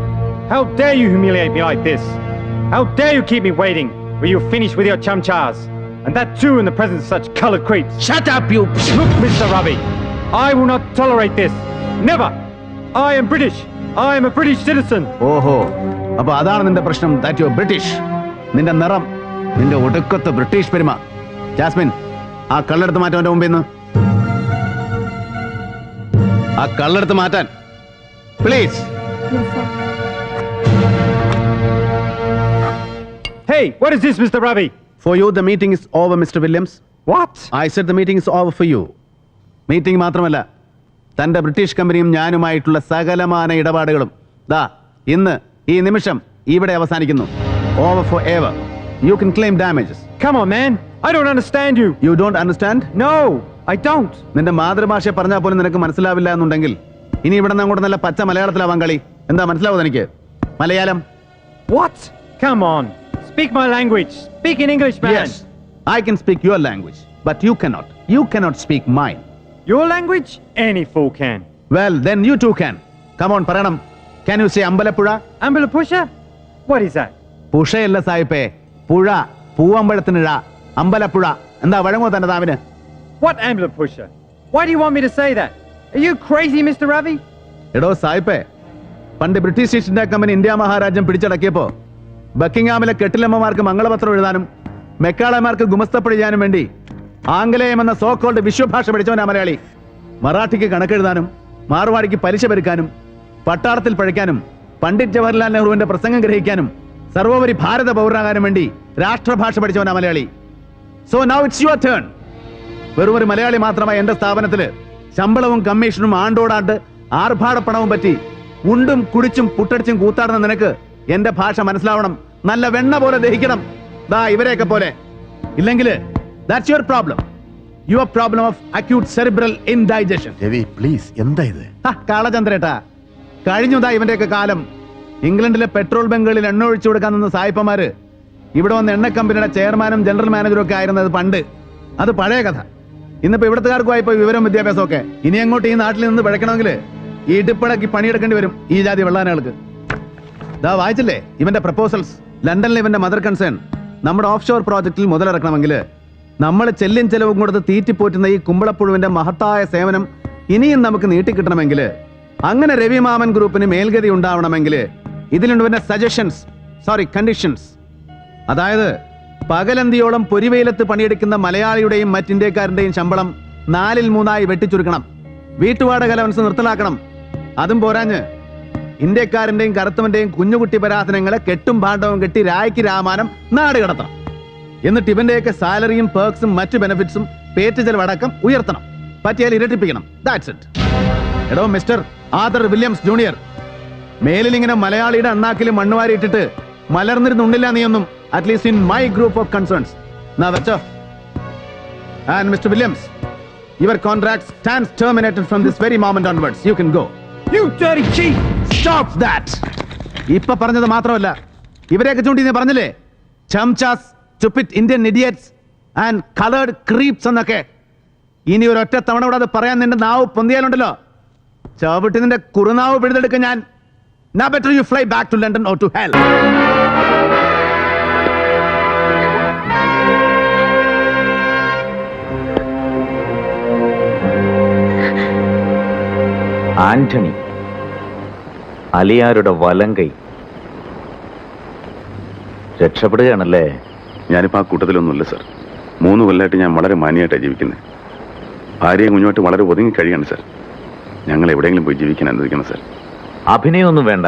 How dare you humiliate me like this? How dare you keep me waiting? Will you finish with your chumchas? And that too in the presence of such colored creeps. Shut up, you... Look, Mr. Ravi, I will not tolerate this. Never! I am British. I am a British citizen. ഓഹോ, അപ്പൊ അതാണ് നിന്റെ പ്രശ്നം, that you are British. നിന്റെ നിറം, നിന്റെ ഒടുക്കത്തെ British പെരുമ. ജാസ്മിൻ, ആ കള്ളെടുത്ത് മാറ്റാൻ അവന്റെ മുമ്പിൽ നിന്ന്. ആ കള്ളെടുത്ത് മാറ്റാൻ please. Hey, what is this, Mr. Ravi? For you, the meeting is over, Mr. Williams. What? I said the meeting is over for you. Meeting മാത്രമല്ല, തന്റെ ബ്രിട്ടീഷ് കമ്പനിയും ഞാനുമായിട്ടുള്ള സകലമാന ഇടപാടുകളും ദാ ഇന്ന് ഈ നിമിഷം ഇവിടെ അവസാനിക്കുന്നു. Over for ever. you can claim damages. Come on, man. I don't understand you. You don't understand? No, I don't. നിന്റെ മാതൃഭാഷ പറഞ്ഞാൽ പോലും നിനക്ക് മനസ്സിലാവില്ല എന്നുണ്ടെങ്കിൽ ഇനി ഇവിടെ നിന്ന് അങ്ങോട്ട് നല്ല പച്ച മലയാളത്തിലാവാൻ കളി. എന്താ മനസ്സിലാവും എനിക്ക്? Malayalam. What? Come on. Speak my language. Speak in English, man. Yes, I can speak your language, but you cannot. You cannot speak mine. Your language? Any fool can. Well, then you too can. Come on, പറയണം. Can you say Ambalappuzha? Ambalappuzha? What is that? പുഴയല്ല സായിപ്പേ, പുഴ, പൂവമ്പഴത്തിനിഴ, അമ്പലപ്പുഴ. എന്താ വഴങ്ങോ തന്നെ താവിന്? What Ambalappuzha? Why do you want me to say that? Are you crazy, Mr. Ravi? എടോ സായിപ്പേ, പണ്ട് British east India company India മഹാരാജ്യം പിടിച്ചടക്കിയപ്പോ ബക്കിംഗ്ഹാമിലെ കെട്ടിലമ്മമാർക്ക് മംഗളപത്രം എഴുതാനും മെക്കാളമാർക്ക് ഗുമസ്തപ്പണി ചെയ്യാനും വേണ്ടി ആംഗലേയം എന്ന സോ കോൾഡ് വിശ്വഭാഷ പഠിച്ചവനാ മലയാളി. മറാഠിക്ക് കണക്കെഴുതാനും മാർവാടിക്ക് പലിശ പെരുക്കാനും പട്ടാളത്തിൽ പഴയ്ക്കാനും പണ്ഡിറ്റ് ജവഹർലാൽ നെഹ്റുവിന്റെ പ്രസംഗം ഗ്രഹിക്കാനും സർവോപരി ഭാരത പൗരനാകാനും വേണ്ടി രാഷ്ട്രഭാഷ പഠിച്ചവനാ Malayali. So now it's your turn. വെറും ഒരു മലയാളി മാത്രമായി എന്റെ സ്ഥാപനത്തില് ശമ്പളവും കമ്മീഷനും ആണ്ടോടാണ്ട് ആർഭാടപ്പണവും പറ്റി ഉണ്ടും കുടിച്ചും പുട്ടടിച്ചും കൂത്താടുന്ന നിനക്ക് എന്റെ ഭാഷ മനസ്സിലാവണം, നല്ല വെണ്ണ പോലെ ദഹിക്കണം, ദാ ഇവരെയൊക്കെ പോലെ. ഇല്ലെങ്കിൽ that's your problem. Your problem of acute cerebral indigestion. Ravi please, എന്താ ഇത്? കാളചന്ദ്രേട്ടാ, കഴിഞ്ഞതാ ഇവന്റെയൊക്കെ കാലം. ഇംഗ്ലണ്ടിലെ പെട്രോൾ ബങ്കുകളിൽ എണ്ണ ഒഴിച്ചു കൊടുക്കാൻ നിന്ന സായിപ്പന്മാര് ഇവിടെ വന്ന് എണ്ണ കമ്പനിയുടെ ചെയർമാനും ജനറൽ മാനേജറും ഒക്കെ ആയിരുന്നത് പണ്ട്. അത് പഴയ കഥ. ഇന്നിപ്പോ ഇവിടത്തുകാർക്കുമായിപ്പോ വിവരം വിദ്യാഭ്യാസമൊക്കെ. ഇനി അങ്ങോട്ട് ഈ നാട്ടിൽ നിന്ന് പിഴക്കണമെങ്കിൽ ഈ ഇടിപ്പടക്കി പണിയെടുക്കേണ്ടി വരും ഈ ജാതി വെള്ളാനകൾക്ക്. ദാ വായിച്ചില്ലേ ഇവന്റെ പ്രപ്പോസൽസ്? ലണ്ടനിലെ ഇവന്റെ മദർ കൺസേൺ നമ്മുടെ ഓഫ് ഷോർ പ്രോജക്റ്റിൽ മുതലിറക്കണമെങ്കിൽ നമ്മൾ ചെല്ലും ചെലവും കൊടുത്ത് തീറ്റിപ്പോറ്റുന്ന ഈ കുമ്പളപ്പുഴുവിന്റെ മഹത്തായ സേവനം ഇനിയും നമുക്ക് നീട്ടിക്കിട്ടണമെങ്കിൽ, അങ്ങനെ രവി മാമൻ ഗ്രൂപ്പിന് മേൽഗതി ഉണ്ടാവണമെങ്കിൽ ഇതിലുണ്ട് ഇവന്റെ സജഷൻസ്, സോറി കണ്ടീഷൻസ്. അതായത് പകലന്തിയോളം പൊരിവെയിലത്ത് പണിയെടുക്കുന്ന മലയാളിയുടെയും മറ്റിന്ത്യക്കാരന്റെയും ശമ്പളം 4/3 വെട്ടിച്ചുരുക്കണം. വീട്ടുവാടക അലവൻസ് നിർത്തലാക്കണം. അതും പോരാഞ്ഞ് ഇന്ത്യക്കാരന്റെയും കറുത്തവന്റെയും കുഞ്ഞുകുട്ടി പരാധനങ്ങളെ കെട്ടും ഭാണ്ഡവും കെട്ടി രായ്ക്ക് രാമാനം നാട് കടത്തണം. എന്നിട്ട് ഇവന്റെയൊക്കെ സാലറിയും പേർക്സും മറ്റു ബെനിഫിറ്റ്സും പേറ്റ് ചെലവടക്കം ഉയർത്തണം. പറ്റിയാൽ ഇരട്ടിപ്പിക്കണം. That's it. എടോ മിസ്റ്റർ ആദർ വില്യംസ് ജൂനിയർ, മേലിൽ ഇങ്ങനെ മലയാളിയുടെ അണ്ണാക്കിൽ മണ്ണുവാരി ഇട്ടിട്ട് മലർന്നിരുന്നുണ്ടില്ല നീയൊന്നും, at least in my group of concerns. എന്നാ വെച്ചോ. And mister Williams, your contract stands terminated from this very moment onwards. You can go. You dirty cheat! Stop that! ഇപ്പൊ പറഞ്ഞത് മാത്രമല്ല, ഇവരെയൊക്കെ ചൂണ്ടി നീ പറഞ്ഞില്ലേ, ചംചാസ്, stupid Indian idiots and colored creeps എന്നൊക്കെ. ഇനി ഒരൊറ്റ തവണ കൂടെ അത് പറയാൻ നിന്റെ നാവ് പൊന്തിയാലുണ്ടല്ലോ, ചവിട്ടി നിന്റെ കുറുനാവ് പിഴുതെടുക്ക ഞാൻ. Now better you fly back to London or to hell. Antony, അലിയാരുടെ വലങ്കൈ രക്ഷപ്പെടുകയാണല്ലേ? ഞാനിപ്പോൾ ആ കൂട്ടത്തിലൊന്നുമില്ല സർ. 3 കൊല്ലമായിട്ട് ഞാൻ വളരെ മാന്യമായിട്ടാണ് ജീവിക്കുന്നത്. ഭാര്യയും കുഞ്ഞുമായിട്ട് വളരെ ഒതുങ്ങി കഴിയാണ് സർ. ഞങ്ങൾ എവിടെയെങ്കിലും പോയി ജീവിക്കാൻ അനുവദിക്കണം സർ. അഭിനയമൊന്നും വേണ്ട,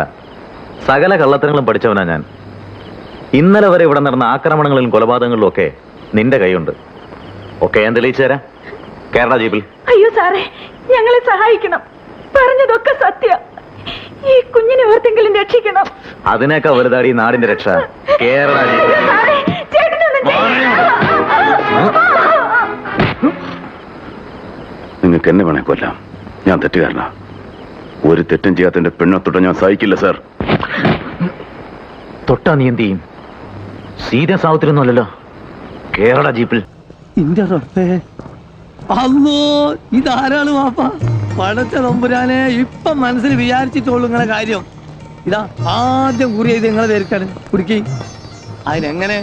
സകല കള്ളത്തരങ്ങളും പഠിച്ചവനാ ഞാൻ. ഇന്നലെ വരെ ഇവിടെ നടന്ന ആക്രമണങ്ങളിലും കൊലപാതകങ്ങളിലും ഒക്കെ നിന്റെ കൈയുണ്ട്. ഒക്കെ ഞാൻ തെളിയിച്ചു തരാം. കേരള ജീപ്പിൽ. അയ്യോ സാറേ, ഞങ്ങളെ സഹായിക്കണം. പറഞ്ഞതൊക്കെ സത്യ. ഈ കുഞ്ഞിനെ ഓർത്തെങ്കിലും രക്ഷിക്കണം. അതിനേക്കാൾ വലുതാടി നാടിന്റെ രക്ഷ. കേരള ജീപ്പിൽ. നിങ്ങൾക്ക് എന്നെ വേണേ കൊല്ലാം, ഞാൻ തെറ്റുകാരനാ. ഒരു തെറ്റും ചെയ്യാത്തതിന്റെ പെണ്ണൊത്തൊട്ട് ഞാൻ സഹിക്കില്ല സർ. തൊട്ടാ നീ എന്ത് ചെയ്യും? സീരിയസ് ആവത്തിരൊന്നുമല്ലല്ലോ. കേരള ജീപ്പിൽ. അല്ലോ, ഇതാരാണ് വാപ്പ? പടച്ച തമ്പുരാനെ, ഇപ്പൊ മനസ്സിൽ വിചാരിച്ചിട്ടുള്ളൂ നിങ്ങളെ കാര്യം. ഇതാ ആദ്യം കുറി ചെയ്ത് നിങ്ങളെ പേർക്കാണ് കുടുക്കി. അതിനെങ്ങനെ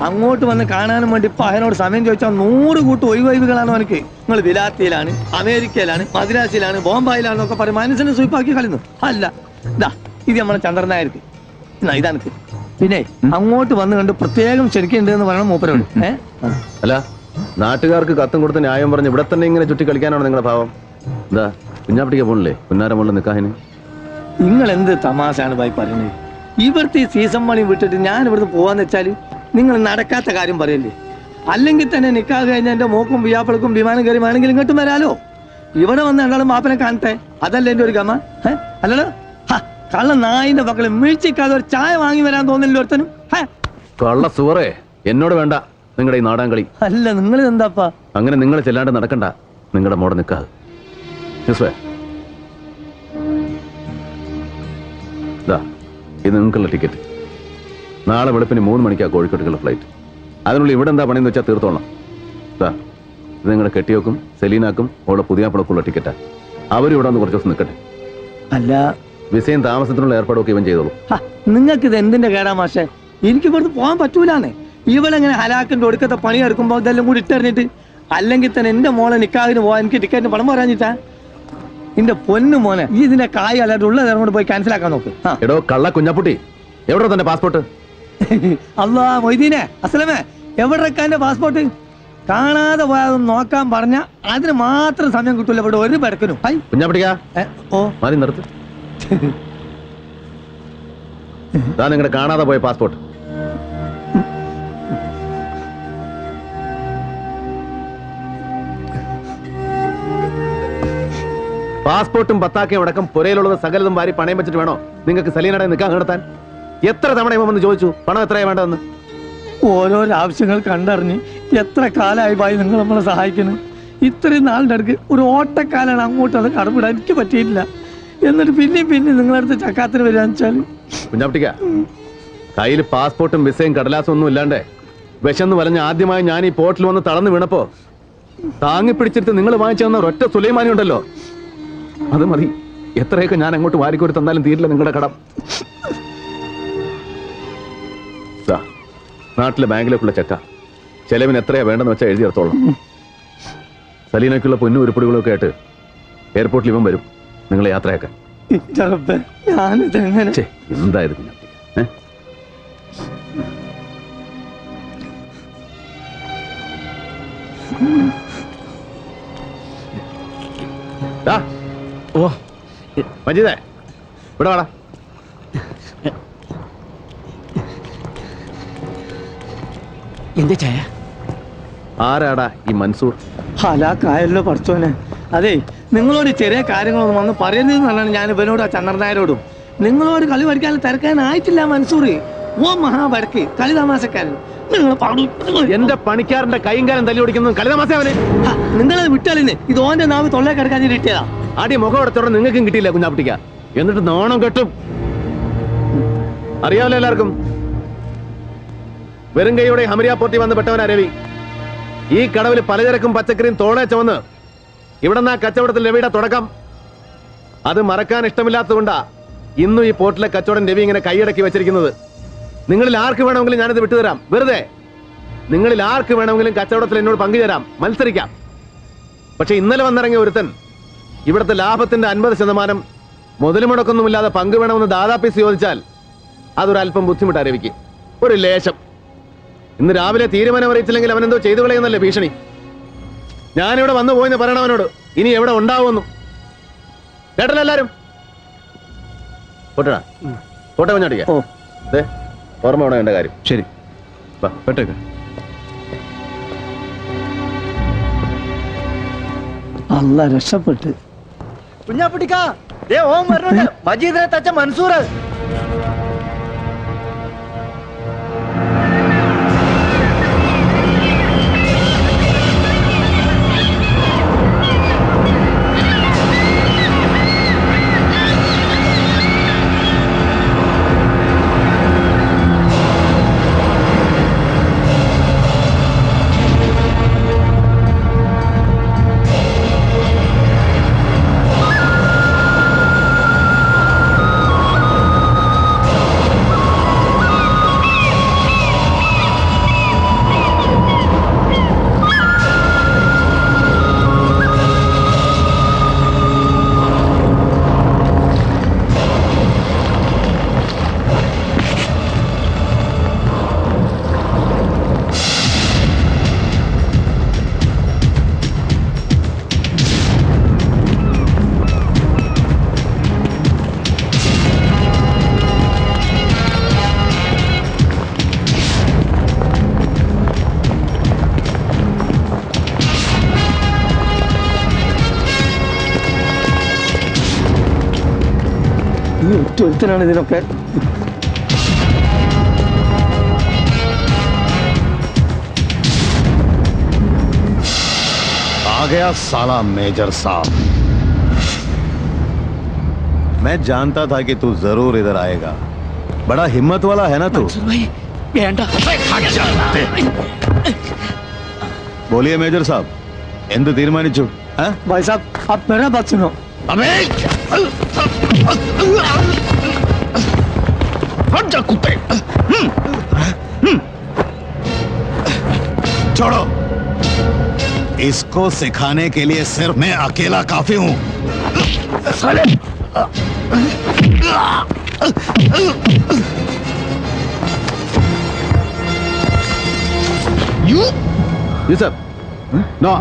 അങ്ങോട്ട് വന്ന് കാണാനും വേണ്ടി ഇപ്പൊ അതിനോട് സമയം ചോദിച്ചാൽ 100 കൂട്ട് ഒഴിവൊഴിവുകളാണ് അവനക്ക്. നിങ്ങൾ വിലാത്തിയിലാണ്, അമേരിക്കയിലാണ്, മദ്രാസിലാണ്, ബോംബായിലാണെന്നൊക്കെ പറയും. മനസ്സിനെ സ്വീപ്പാക്കി കളിന്നു. അല്ല, ഇതാ ഇത് നമ്മളെ ചന്ദ്രനായർക്ക്. ഇതാനക്ക് പിന്നെ അങ്ങോട്ട് വന്ന് കണ്ട് പ്രത്യേകം ക്ഷണിക്കുന്നുണ്ട് എന്ന് പറയണം മൂപ്പരോട്. അല്ല, നാട്ടുകാർക്ക് കത്തും കൊടുത്ത് ന്യായം പറഞ്ഞ് ഇവിടെ തന്നെ ഇങ്ങനെ ചുറ്റി കളിക്കാനാണ് നിങ്ങളുടെ ഭാവം? എന്താ കുഞ്ഞാപ്പിടിക്കാൻ പോണില്ലേ പുന്നാരം മുകളിൽ നിൽക്കാഹിന്? നിങ്ങൾ എന്ത് തമാശയാണ് ഭായി പറയുന്നത്? ഇവിടുത്തെ ഈ സീസൺ മണി വിട്ടിട്ട് ഞാൻ ഇവിടുന്ന് പോവാന്ന് വെച്ചാൽ നിങ്ങൾ നടക്കാത്ത കാര്യം പറയല്ലേ? അല്ലെങ്കിൽ തന്നെ നിക്കാഹ് കഴിഞ്ഞ എന്റെ മോക്കും വിയാപ്പളക്കും വിമാനം കയറി വേണമെങ്കിൽ ഇങ്ങോട്ടും വരാലോ. ഇവിടെ വന്ന് രണ്ടാളും മാപ്പനെ കാണട്ടെ, അതല്ലേ എന്റെ ഒരു ഗമ? അല്ലല്ലോ, കള്ള നായിന്റെ മക്കളെ വീഴ്ചക്കാതെ ഒരു ചായ വാങ്ങി വരാൻ തോന്നില്ല ഒരുത്തനും. കള്ള സുവറേ, എന്നോട് വേണ്ട നിങ്ങളുടെ ഈ നാടാങ്കളി. അല്ല നിങ്ങൾ എന്താപ്പാ അങ്ങനെ നിങ്ങൾ ചെല്ലാണ്ട് നടക്കണ്ട. നിങ്ങളുടെ മോടെ നിൽക്കാതെ ഇത് നിങ്ങൾക്കുള്ള ടിക്കറ്റ്. നാളെ വെളുപ്പിന് 3 മണിക്കാണ് കോഴിക്കോട്ടേക്കുള്ള ഫ്ലൈറ്റ്. അതിനുള്ളിൽ ഇവിടെ എന്താ പണിയെന്ന് വെച്ചാൽ തീർത്തോളാം. ഇത് നിങ്ങളുടെ കെട്ടിയോക്കും സെലീനാക്കും അവളുടെ പുതിയ പടക്കുള്ള ടിക്കറ്റാ. അവരും ഇവിടെ വന്ന് കുറച്ച് ദിവസം നിൽക്കട്ടെ. അല്ല വിസയും താമസത്തിനുള്ള ഏർപ്പാടൊക്കെ ഇവൻ ചെയ്തോളൂ. നിങ്ങൾക്ക് ഇത് എന്തിന്റെ കേടാ മാഷെ? എനിക്ക് ഇവിടുന്ന് പോകാൻ പറ്റൂലാന്നേ. ഇവളെങ്ങനെ ഹലാക്കിന്റെ ഒടുക്കത്തെ പണി എടുക്കുമ്പോ ഇതെല്ലാം കൂടി ഇട്ടെറിഞ്ഞിട്ട് അല്ലെങ്കിൽ തന്നെ എന്റെ മോളെ നിക്കാഹിന് പോവാൻ എനിക്ക് ടിക്കറ്റിന് പണം പോരാഞ്ഞിട്ടാ? എന്റെ പൊന്നു മോനെ, ഈ ഇതിന്റെ കായ് അല്ലാണ്ട് ഉള്ളത് കൊണ്ട് പോയി ക്യാൻസൽ ആക്കാൻ നോക്ക്. എടോ കള്ള കുഞ്ഞാപ്പുട്ടി, എവിടെ തന്നെ പാസ്പോർട്ട്? അല്ലാ മൊയ്തീനെ അസ്ലമേ, എവിടെ എന്റെ പാസ്പോർട്ട്? കാണാതെ പോയാതൊന്നും നോക്കാൻ പറഞ്ഞ അതിന് മാത്രം സമയം കിട്ടൂല ഇവിടെ ഒരു പെടക്കനും. മതി നിർത്ത്. നിങ്ങളുടെ കാണാതെ പോയ പാസ്പോർട്ട്. പാസ്പോർട്ടും പത്താക്കയും അടക്കം പുരയിലുള്ളത് സകലതും വാരി പണയം വെച്ചിട്ട് വേണോ നിങ്ങൾക്ക് സലീനയുടെ നിൽക്കാൻ നടത്താൻ? എത്ര തവണ വന്ന് ചോദിച്ചു പണം എത്രയാ വേണ്ടതെന്ന്? ഓരോരോ ആവശ്യങ്ങൾ കണ്ടറിഞ്ഞ് എത്ര കാലമായി ഭായി നിങ്ങൾ നമ്മളെ സഹായിക്കുന്നു. ഇത്രയും നാളിൻ്റെ അടുക്ക് ഒരു ഓട്ടക്കാലാണ് അങ്ങോട്ട് അത് കടമിടാൻ എനിക്ക് പറ്റിയിട്ടില്ല. എന്നിട്ട് പിന്നെയും നിങ്ങളടുത്ത് ചക്കാത്തിന് വരികയെന്ന് വെച്ചാൽ കുഞ്ഞാപ്പിട്ടിക്ക, കയ്യിൽ പാസ്പോർട്ടും വിസയും കടലാസും ഒന്നും ഇല്ലാണ്ട് വിശന്ന് വലഞ്ഞ് ആദ്യമായി ഞാൻ ഈ പോർട്ടിൽ വന്ന് തളർന്നു വീണപ്പോ താങ്ങി പിടിച്ചിട്ട് നിങ്ങൾ വാങ്ങിച്ചു തന്ന ഒരൊറ്റ സുലൈമാനി ഉണ്ടല്ലോ, അത് മതി. എത്രയൊക്കെ ഞാൻ അങ്ങോട്ട് വാരിക്കോരി തന്നാലും തീരില്ല നിങ്ങളുടെ കടം. നാട്ടിലെ ബാങ്കിലേക്കുള്ള ചെക്ക ചെലവിന് എത്രയാ വേണ്ടെന്ന് വെച്ചാൽ എഴുതി എടുത്തോളാം. സലീനയ്ക്കുള്ള പൊന്നും ഉരുപ്പടികളൊക്കെ ആയിട്ട് എയർപോർട്ടിൽ ഇവൻ വരും നിങ്ങളെ യാത്രയാക്കാൻ. എന്തായത് മജീദേ, ഇവിടെ വാടാ. എന്താ ചായ? ആരാടാ ഈ മൻസൂർ? ഹലാക്കായല്ലോ പഠിച്ചോനെ. അതെ, നിങ്ങളോട് ചെറിയ കാര്യങ്ങളൊന്നും വന്ന് പറയുന്നതെന്നാണ് ഞാൻ ഇവനോട് ആ ചന്ദ്രനായരോടും. നിങ്ങളോട് കളി പഠിക്കാൻ തിരക്കാനായിട്ടില്ല മൻസൂർ. ഓ മഹാപടക്ക് കളി തമാശക്കാരൻ. എന്റെ പണിക്കാരന്റെ കൈയും കാലം തല്ലി ഓടിക്കുന്നത് കളി തമാശവന്. നിങ്ങളത് വിട്ടാലിന് ഇത് ഓന്റെ നാവ് തൊള്ളേ കിടക്കാൻ കിട്ടിയതാ. ആദ്യം മുഖം അടച്ചോടെ നിങ്ങൾക്കും കിട്ടിയില്ല കുഞ്ഞാപ്പിട്ടിക്ക. എന്നിട്ട് നാണം കെട്ടും. അറിയാമല്ലോ എല്ലാവർക്കും, വെറും കൈയോടെ ഹമരിയാപ്പോർട്ടി വന്ന് പെട്ടവനാ രവി. ഈ കടവിൽ പലചരക്കും പച്ചക്കറിയും തോളെ ചുവന്ന് ഇവിടെ നിന്ന് ആ കച്ചവടത്തിൽ രവിയുടെ തുടക്കം. അത് മറക്കാൻ ഇഷ്ടമില്ലാത്തതുകൊണ്ടാ ഇന്നും ഈ പോർട്ടിലെ കച്ചവടം രവി ഇങ്ങനെ കൈയടക്കി വെച്ചിരിക്കുന്നത്. നിങ്ങളിൽ ആർക്ക് വേണമെങ്കിലും ഞാനിത് വിട്ടുതരാം. വെറുതെ നിങ്ങളിൽ ആർക്ക് വേണമെങ്കിലും കച്ചവടത്തിൽ എന്നോട് പങ്കുചേരാം, മത്സരിക്കാം. പക്ഷെ ഇന്നലെ വന്നിറങ്ങിയ ഒരുത്തൻ ഇവിടുത്തെ ലാഭത്തിന്റെ 50% മുതൽ മുടക്കൊന്നുമില്ലാതെ പങ്കു വേണമെന്ന് ദാദാപ്പീസ് ചോദിച്ചാൽ അതൊരല്പം ബുദ്ധിമുട്ടാ രവിക്ക്. ഒരു ലേശം. ഇന്ന് രാവിലെ തീരുമാനം അറിയിച്ചില്ലെങ്കിൽ അവനെന്തോ ചെയ്തു കളയുന്നല്ലേ ഭീഷണി. ഞാനിവിടെ വന്നു പോയെന്ന് പറയണവനോട് ഇനി എവിടെ ഉണ്ടാവുമെന്നും. കേട്ടല്ലോ എല്ലാരും? പോട്ടടാ, പോട്ടെ കുഞ്ഞാട്ടിക്ക. ഓർമ്മ വേണം എന്റെ കാര്യം. ശരി, പെട്ടേക്ക്. അല്ല രക്ഷപ്പെട്ട്. കുഞ്ഞാപ്പിട്ടിക്ക, ഓം വരണുണ്ട്. മജീദിനെ തച്ച മൻസൂർ. ഒറ്റൊരുത്തനാണ് ഇതിനൊക്കെ. आ गया साला मेजर साहब। मैं जानता था कि तू जरूर इधर आएगा। बड़ा हिम्मत वाला है ना तू। बोलिए मेजर साहब, എന്ത് തീരുമാനിച്ചു? भाई साहब आप मेरा बात सुनो। अबे हट जा कुत्ते। छोड़ो, इसको सिखाने के लिए सिर्फ मैं अकेला काफी हूं। साले जी सर। नो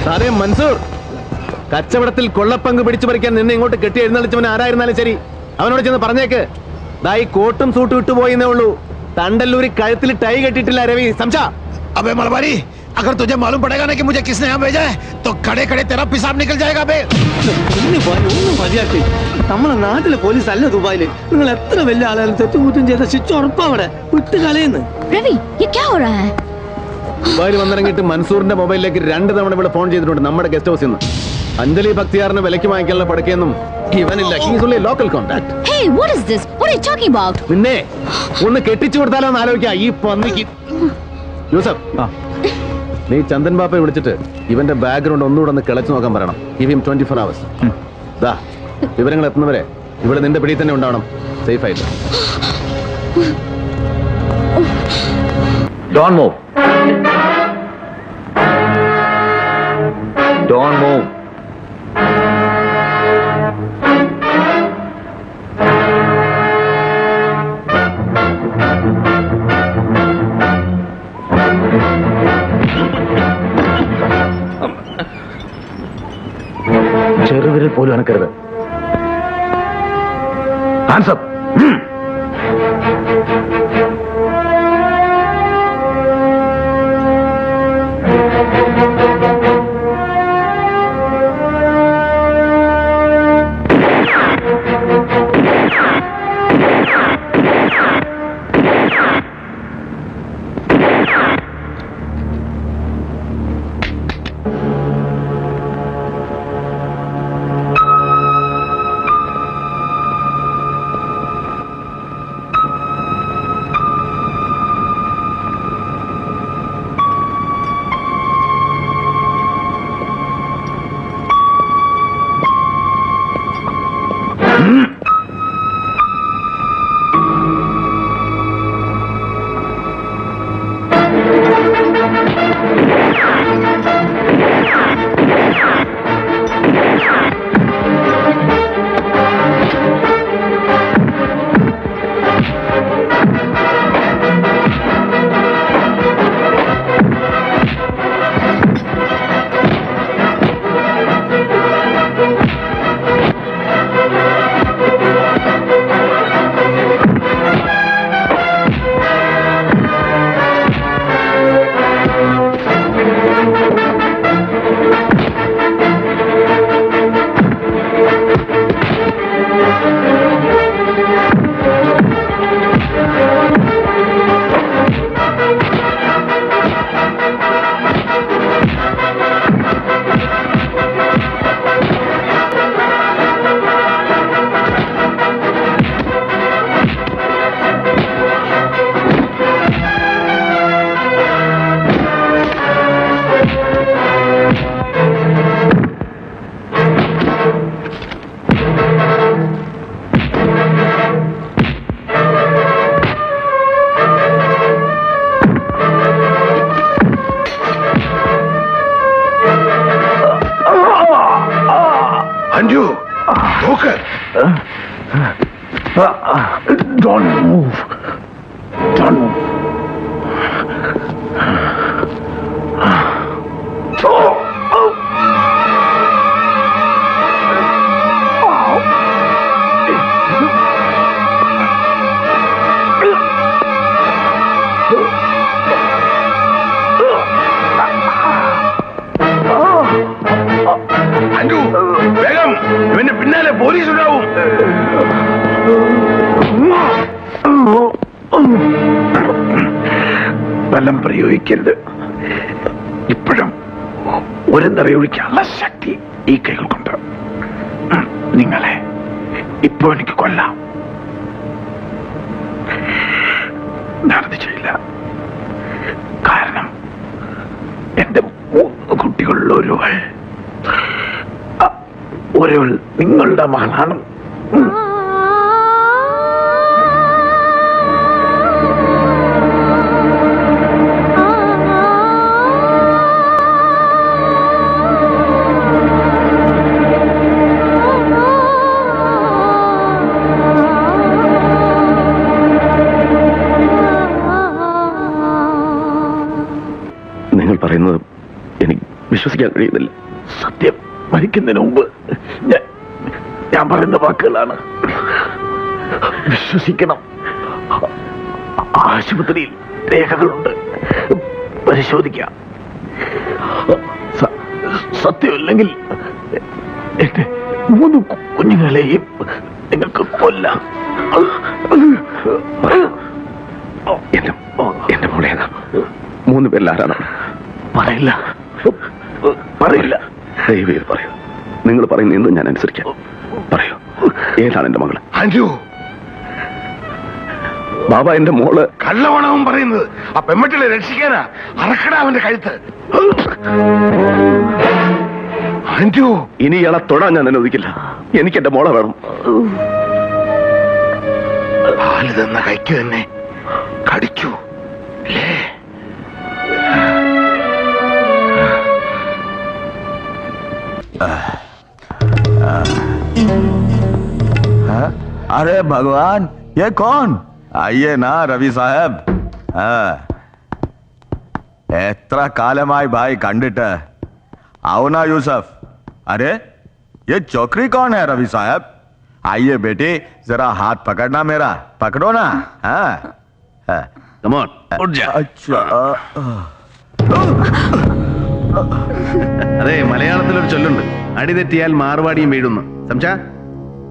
സാറേ മൻസൂർ, കച്ചവടത്തിൽ കൊള്ളപ്പങ്ക് പിടിച്ചു പറിക്കാൻ നിന്നെ ഇങ്ങോട്ട് കെട്ടി എഴുന്നള്ളിച്ചവൻ ആരായിരുന്നാലും ശരി, അവനോട് ചെന്ന് പറഞ്ഞേക്ക്, ദാ ഈ കോട്ടും സൂട്ടും ഇട്ടുപോയിന്നേ ഉള്ളൂ, തണ്ടല്ലൂരി കഴുത്തിൽ ടൈ കെട്ടിട്ടില്ല രവി, സംശ। अबे मलबारी, अगर तुझे मालूम पड़ेगा ना कि मुझे किसने यहाँ भेजा है तो खड़े खड़े तेरा पेशाब निकल जाएगा बे। മതിയാക്കി, നമ്മളെ നാട്ടിലെ പോലീസ് അല്ല ദുബായില്. നിങ്ങൾ എത്ര വലിയ ആളായാലും തെറ്റുകുറ്റം ചെയ്ത ശിക്ഷ ഉറപ്പവിടെ വിട്ട് കളയുന്നു. ദുബായിൽ വന്നിറങ്ങിയിട്ട് മൻസൂറിന്റെ മൊബൈലിലേക്ക് 2 തവണ ഇവിടെ ഫോൺ ചെയ്തിട്ടുണ്ട് നമ്മുടെ ഗസ്റ്റ് ഹൗസിൽ നിന്ന്. അഞ്ജലി ഭക്തിയാറിന് വിലയ്ക്ക് വാങ്ങിക്കാനുള്ള പടക്കൊന്നും ഇവനില്ല. Local contact. നിന്നെ ഒന്ന് കെട്ടിച്ചു കൊടുത്താലോ എന്ന് ആലോചിക്കാം ഈ പന്നിക്ക്. യൂസഫ്, നീ ചന്ദൻ ബാപ്പയെ വിളിച്ചിട്ട് ഇവന്റെ ബാക്ക്ഗ്രൗണ്ട് ഒന്നുകൂടെ ഒന്ന് കിളച്ചു നോക്കാൻ പറയണം. ഇവയും 24 hours. ദാ വിവരങ്ങൾ എത്തുന്നവരെ ഇവിടെ നിന്റെ പിടി തന്നെ ഉണ്ടാവണം, സേഫ് ആയിട്ട്. Don't move. Don't move. ചെറുവിരൽ പോലും അനക്കരുത്. Hands up. Don't move. Don't move. Anju വേഗം ഇവന്റെ പിന്നാലെ പോലീസ് ഉണ്ടാവും. ബലം പ്രയോഗിക്കരുത്. ഇപ്പോഴും ഒരു നിറയൊഴിക്കാനുള്ള ശക്തി ഈ കൈകൾക്കുണ്ട്. നിങ്ങളെ ഇപ്പോ എനിക്ക് കൊല്ലാം. ഞാനത് ചെയ്യില്ല. കാരണം എന്റെ 3 കുട്ടികളിൽ ഒരുവൾ നിങ്ങളുടെ മകളാണ്. നിങ്ങൾ പറയുന്നത് എനിക്ക് വിശ്വസിക്കാൻ കഴിയുന്നില്ല. സത്യം മരിക്കുന്നതിന് മുമ്പ് ഞാൻ പറയുന്ന വാക്കുകളാണ്. വിശ്വസിക്കണം. ആശുപത്രിയിൽ രേഖകളുണ്ട്, പരിശോധിക്കാം. സത്യമല്ലെങ്കിൽ എന്റെ 3 കുഞ്ഞുങ്ങളെയും നിങ്ങൾക്ക് കൊല്ലാം. എന്റെ മോളെ 3 പേരിൽ ആരാണ്? പറയില്ല, പറയില്ല. ദയവേത് പറയൂ. നിങ്ങൾ പറയുന്ന എന്തും ഞാൻ അനുസരിക്കാം. പറയൂ, ഏതാണ് എന്റെ മകള്? അഞ്ജു. ബാബ, എന്റെ മോള് കള്ളവണവും പറയുന്നത്. ആ പെമ്മട്ടിലെ രക്ഷിക്കാനാ. അറക്കടാ അവന്റെ കഴുത്ത്. അഞ്ജു, ഇനി ഇയാളെ തൊടാൻ ഞാൻ അനുവദിക്കില്ല. എനിക്ക് എന്റെ മോളെ വേണം. പാല് തന്ന കൈക്ക് തന്നെ കടിക്കൂ അല്ലേ? अरे भगवान, ये कौन? आइए ना रवि साहब. എത്ര കാലമായി ഭായ് കണ്ടിട്ട്. आओ ना यूसुफ. अरे ये चौकरी कौन है रवि साहब? आइए बेटी, जरा हाथ पकड़ना मेरा. पकड़ो ना. Come on, उठ जा. अच्छा. അതെ, മലയാളത്തിലൊരു ചൊല്ലുണ്ട്, അടി തെറ്റിയാൽ മാർവാടിയും വീഴുന്നു. സംസാ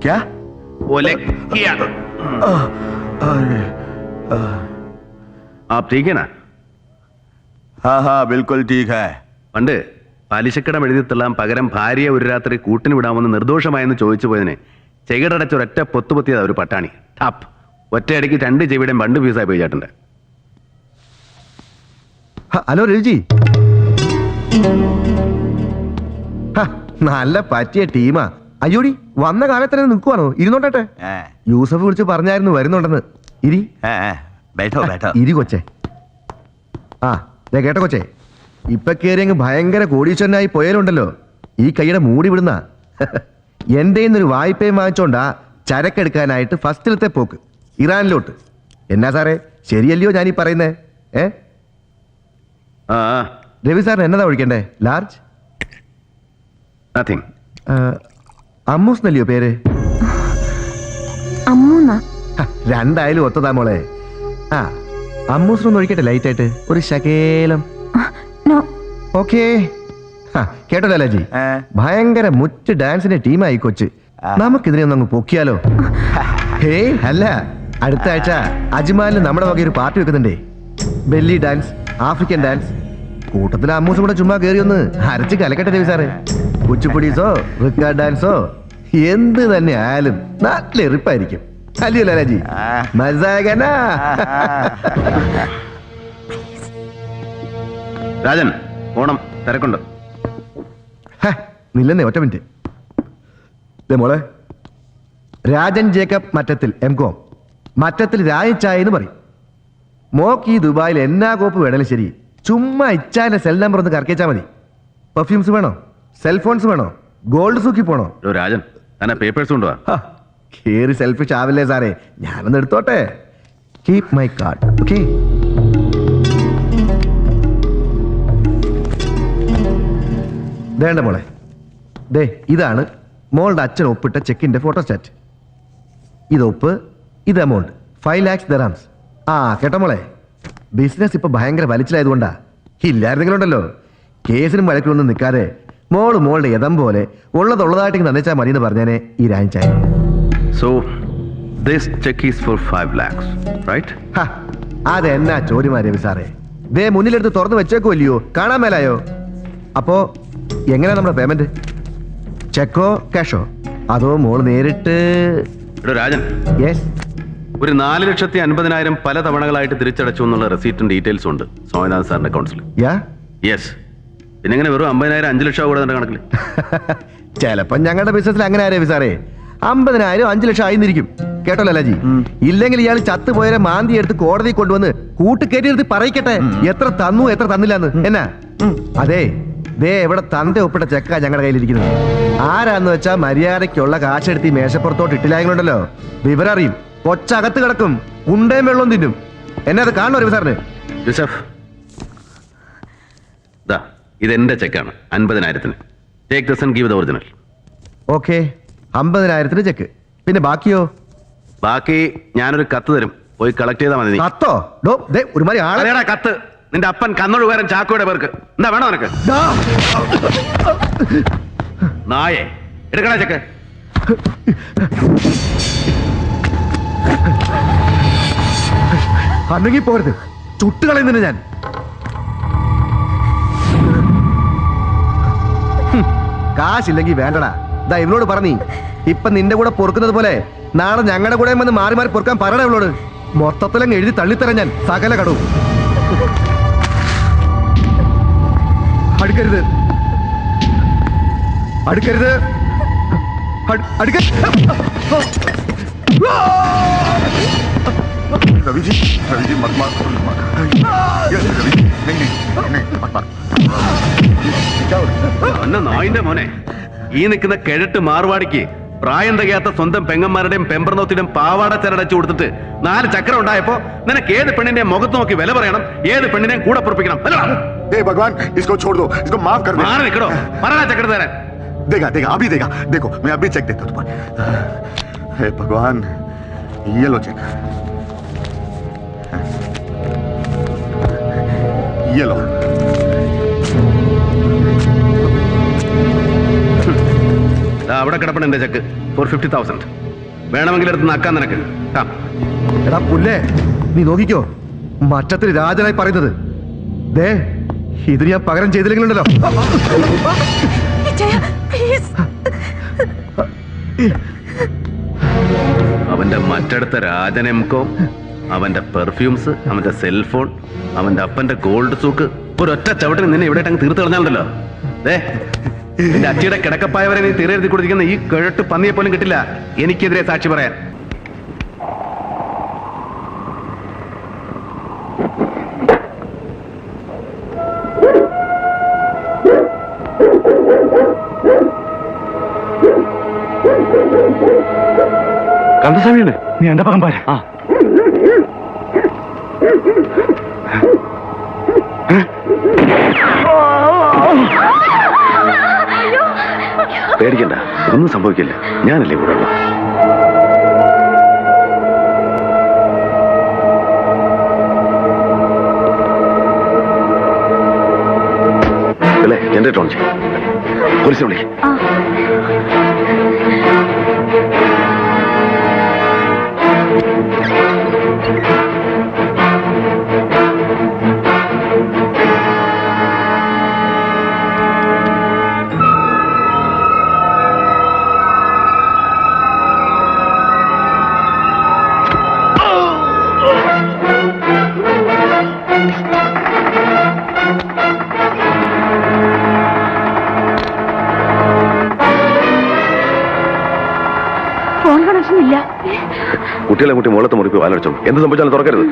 क्या? आप ठीक है ना? हाँ हाँ बिल्कुल ठीक है. പണ്ട് പലിശക്കടം എഴുതിത്തള്ളാൻ പകരം ഭാര്യയെ ഒരു രാത്രി കൂട്ടിന് വിടാമെന്ന് നിർദോഷമായെന്ന് ചോദിച്ചു പോയതിനെ ചെകിടടച്ചൊരൊറ്റ പൊത്തുപൊത്തിയതാ ഒരു പട്ടാണി. ടാപ്പ്. ഒറ്റയടിക്ക് 2 ചെവിയുടെയും ബണ്ട് ഫീസായി പോയി ചേട്ടൻ്റെ. ഹലോ രവിജി. നല്ല പറ്റിയ ടീമാ. അയ്യോടി, വന്ന കാലത്തന്നെ നിൽക്കുവാണോ? ഇരുന്നോട്ടെ. യൂസഫ് വിളിച്ച് പറഞ്ഞായിരുന്നു വരുന്നുണ്ടെന്ന്. ഇരി ഇരി കൊച്ചേ. ആ കേട്ടോ കൊച്ചേ, ഇപ്പൊ കേറിയങ്ങ് ഭയങ്കര കോടീശ്വരനായി പോയാലുണ്ടല്ലോ, ഈ കൈയുടെ മൂടി വിടുന്ന. എന്റെ ഒരു വായ്പയും വാങ്ങിച്ചോണ്ടാ ചരക്കെടുക്കാനായിട്ട് ഫസ്റ്റിലത്തെ പോക്ക് ഇറാനിലോട്ട്. എന്നാ സാറേ, ശരിയല്ലയോ ഞാനീ പറയുന്നേ? രവി സാറിന് എന്നതാ ഒഴിക്കണ്ടേ? ലാർജ്? അമ്മൂസ് എന്നല്ലയോ പേര്? രണ്ടായാലും ഒത്തതാ മോളെ. ആ അമ്മൂസിനൊന്ന് ഒഴിക്കട്ടെ ലൈറ്റ് ആയിട്ട്, ഒരു ശകേലം. ഓക്കേ. കേട്ടോ ലാലാജി, ഭയങ്കര മുറ്റ് ഡാൻസിന്റെ ടീമായി കൊച്ച്. നമുക്കിതിനെ ഒന്നങ്ങ് പൊക്കിയാലോ? ഹേയ് അല്ല, അടുത്ത ആഴ്ച അജ്മാലിൽ നമ്മുടെ വക ഒരു പാർട്ടി വെക്കുന്നുണ്ടേ. Belly dance, African dance. കൂട്ടത്തിൽ അമ്മൂസും കൂടെ ചുമ്മാ കയറി ഒന്ന് അരച്ച് കലക്കട്ടെ രവി സാറേ. കുച്ചിപ്പുടീസോ റിക്കാർഡ് ഡാൻസോ എന്ത് തന്നെ ആയാലും നല്ല എറിപ്പായിരിക്കും. അല്ലയോ ലാലാജി? മസാകനാ. രാജൻ, ഓണം തിരക്കുണ്ട്. നില്ലെന്നേ, ഒറ്റ മിനിറ്റ്. മോളെ, രാജൻ ജേക്കബ് മറ്റത്തിൽ M.Com, മറ്റത്തിൽ രായച്ചായ എന്ന് പറയും. മോക്ക് ഈ ദുബായിൽ എന്നാ കോപ്പ് വേണേലും ശരി, ചുമ്മാ ഇച്ചാന്റെ സെൽ നമ്പർ ഒന്ന് കറക്കിച്ചാൽ മതി. പെർഫ്യൂംസ് വേണോ? സെൽഫോൺസ് വേണോ? ഗോൾഡ് സൂക്കി പോണോ? രാജൻ, എന്നാ പേപ്പേഴ്സ് കൊണ്ടുവാ. കേറി സെൽഫിഷ് ആവില്ലേ സാറേ, ഞാനൊന്ന് എടുത്തോട്ടെ. Keep my card. ഓക്കെ, വേണ്ട മോളെ, ദേ ഇതാണ് മോളുടെ അച്ഛൻ ഒപ്പിട്ട ചെക്കിന്റെ ഫോട്ടോസ്റ്റാറ്റ്. ഇത് ഒപ്പ്, ഇത് എമൗണ്ട് 5 lakhs dirhams. ആ കേട്ടോ മോളെ, ബിസിനസ് ഇപ്പൊ ഭയങ്കര വലിച്ചിലായതുകൊണ്ടാ. ഇല്ലായിരുന്നെങ്കിലുണ്ടല്ലോ കേസിനും വഴക്കിലൊന്നും നിൽക്കാതെ മോളുടെ യഥം പോലെ ഉള്ളതായിട്ട് നന്ദിച്ചാൽ മതി എന്ന് പറഞ്ഞേനെ ഈ രാഞ്ചായ. So this cheque is for 5 lakhs, right? അതെന്നാ ചോദ്യമാ രവി സാറേ, ദേ മുന്നിലെടുത്ത് തുറന്നു വെച്ചേക്കുമല്ലയോ, കാണാൻ മേലായോ? അപ്പോ എങ്ങനെയാ നമ്മുടെ പേയ്മെന്റ്? ചെക്കോ ക്യാഷോ, അതോ മോള് നേരിട്ട്? രാജൻ, യെസ്, ഒരു 4,50,000 പല തവണകളായിട്ട് തിരിച്ചടച്ചു എന്നുള്ള റെസീറ്റും ഡീറ്റെയിൽസും ഉണ്ട് സ്വാമിനാഥൻ സാറിന്റെ അക്കൗണ്ട്സിൽ. യെസ്. പിന്നെ എങ്ങനെ വെറും 50,000 5 ലക്ഷം കൂടെ കണക്കിൽ? ചിലപ്പോ ഞങ്ങളുടെ ബിസിനസ്സിൽ അങ്ങനെ രവി സാറേ, 50,000 5 ലക്ഷം ആയിരിക്കും. കേട്ടോ ലലാജി, ഇല്ലെങ്കിൽ ഇയാൾ ചത്തുപോയവരെ മാന്തി എടുത്ത് കോടതി കൊണ്ടുവന്ന് കൂട്ടുകയറ്റിയെടുത്ത് പറയിക്കട്ടെ എത്ര തന്നു എത്ര തന്നില്ലാന്ന്. എന്നാ അതെ, ദേ എവിടെ തന്റെ ഒപ്പിട്ട ചെക്കാ ഞങ്ങളുടെ കയ്യിലിരിക്കുന്നത്. ആരാന്ന് വെച്ചാ മര്യാദയ്ക്കുള്ള കാശെടുത്ത് മേശപ്പുറത്തോട്ട് ഇട്ടില്ലായെങ്കിലുണ്ടല്ലോ വിവരം അറിയും. കൊച്ചകത്ത് കിടക്കും, ഉണ്ടേം വെള്ളം തിന്നും. എന്നെ അത് കാണണോ രവി സാറിന്? യൂസഫ്, ഇതെന്റെ ചെക്കാണ് 50,000. Take this and give the original. Okay, 50,000 check. പിന്നെ ബാക്കിയോ? ബാക്കി ഞാനൊരു കത്ത് തരും, പോയി കളക്ട് ചെയ്താൽ മതി. കത്തോ? ഒരുമാതിരി ആളെടാ കത്ത്. നിന്റെ അപ്പൻ കന്നൊഴുകാരൻ ചാക്കോയുടെ പേർക്ക്. എന്താ വേണോ നിനക്ക്? നായേ, എടുക്കണ ചെക്ക്. അന്നെങ്കിൽ പോരുത്, ചുട്ടുകളയുന്നില്ല ഞാൻ. കാശില്ലെങ്കിൽ വേണ്ടടാ. ദാ ഇവളോട് പറഞ്ഞീ, ഇപ്പൊ നിന്റെ കൂടെ പൊറുക്കുന്നത് പോലെ നാളെ ഞങ്ങളുടെ കൂടെ വന്ന് മാറി മാറി പൊറുക്കാൻ പറയണ ഇവളോട്. മൊത്തത്തിലങ്ങ് എഴുതി തള്ളിത്തരാൻ ഞാൻ സകല കടവും. അടുക്കരുത്, അടുക്കരുത്, रवि जी मत मार। നായിന്റെ മോനെ, ഈ നിൽക്കുന്ന കിഴട്ട് മാർവാടിക്ക് പ്രായം തികയാത്ത സ്വന്തം പെങ്ങന്മാരുടെയും പെമ്പർനോത്തിന്റെയും പാവാട ചരടച്ചു കൊടുത്തിട്ട് 4 ചക്രം ഉണ്ടായപ്പോ നിനക്ക് ഏത് പെണ്ണിന്റെ മുഖത്ത് നോക്കി വില പറയണം, ഏത് പെണ്ണിനെയും കൂടെ പൊറപ്പിക്കണം. भगवान इसको छोड़ दो, इसको माफ कर दे। മാറി നിൽക്കണോ, പറ ചക്രം തരാൻ. देगा देगा, अभी देगा। देखो मैं अभी चेक देता हूँ तुम्हारे। हे भगवान, ये लो चेक, ये लो। അവിടെ കിടപ്പണ എന്റെ ചെക്ക് ഫോർ 50,000. വേണമെങ്കിൽ എടുത്ത് നക്കാൻ നിനക്ക്. എടാ പുല്ലേ, നീ നോക്കിക്കോ, മറ്റത്തിൽ രാജനായി പറയുന്നത്. ദേ ഇത് ഞാൻ പകരം ചെയ്തില്ലെങ്കിലുണ്ടല്ലോ. അവന്റെ മറ്റടുത്ത രാജനെംകോ, അവന്റെ പെർഫ്യൂംസ്, അവന്റെ സെൽഫോൺ, അവന്റെ അപ്പന്റെ ഗോൾഡ് സൂക്ക്, ഒരൊറ്റ ചവിട്ടിന് നിന്നെ ഇവിടെ അങ്ങ് തീർത്ത് കളഞ്ഞാലുണ്ടല്ലോ. എന്റെ അച്ഛയുടെ കിടക്കപ്പായ വരെ നീ തീരെഴുതി കൊടുത്തിരിക്കുന്ന ഈ കിഴട്ട് പന്നിയെ പോലും കിട്ടില്ല എനിക്കെതിരെ സാക്ഷി പറയാൻ. കണ്ടസ്വാമിയാണ്, നീ എന്റെ പകം പോരാ. പേടിക്കണ്ട, ഒന്നും സംഭവിക്കില്ല, ഞാനല്ലേ കൂടെ ഉള്ളു. അല്ലേ ജനറേറ്റർ ഓൺ ചെയ്യും, പോലീസിനെ വിളിക്കും. ഫോൺ കണക്ഷൻ ഇല്ല. കുട്ടികളെ കുട്ടി മുകളത്തെ മുറിപ്പ് ആലോചിച്ചോ, എന്ത് സംഭവിച്ചാലും തുറക്കരുത്.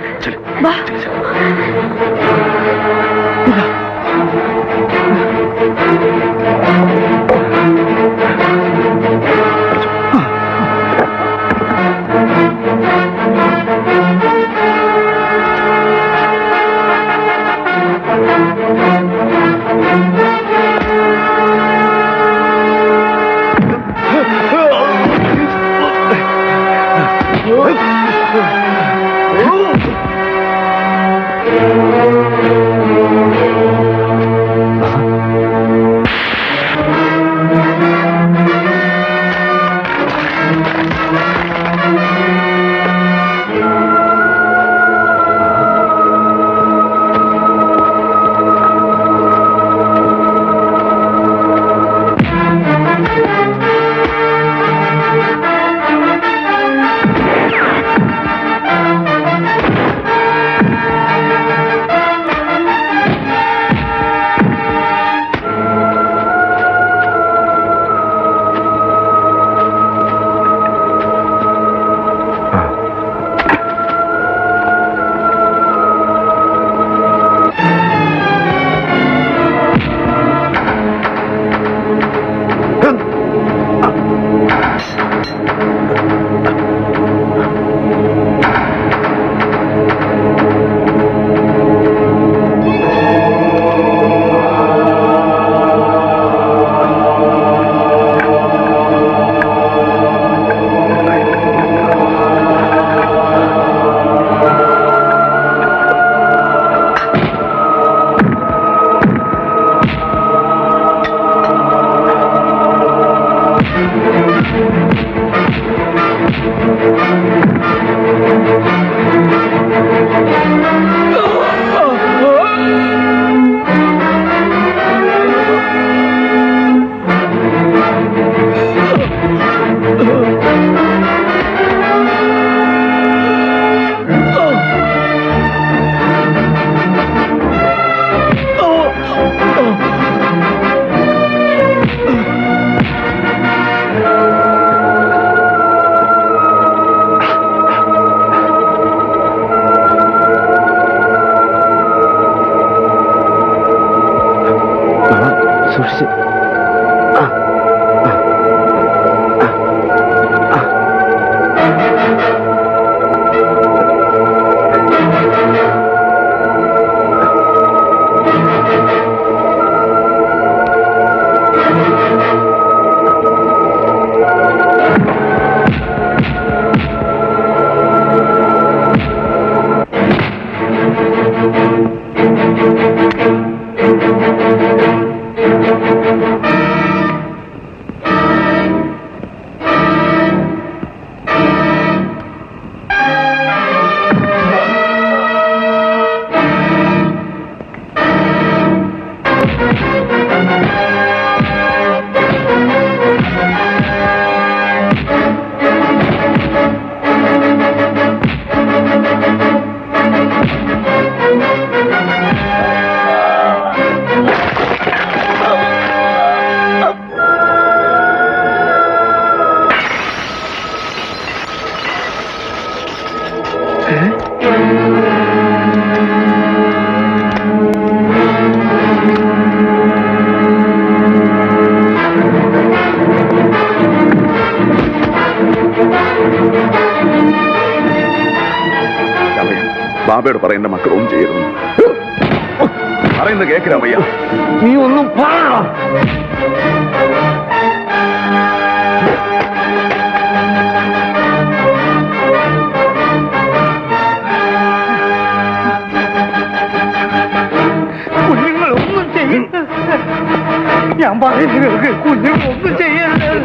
സൂക്ഷിച്ച്. ബാബയോട് പറയുന്ന മക്കളൊന്നും ചെയ്യരുന്നു. പറയുന്നത് കേൾക്കരാമയ്യ. നീ ഒന്നും പറയണോ? കുഞ്ഞുങ്ങളൊന്നും ചെയ്യരുത്. ഞാൻ പറയുന്നത് കുഞ്ഞുങ്ങളൊന്നും ചെയ്യരുത്.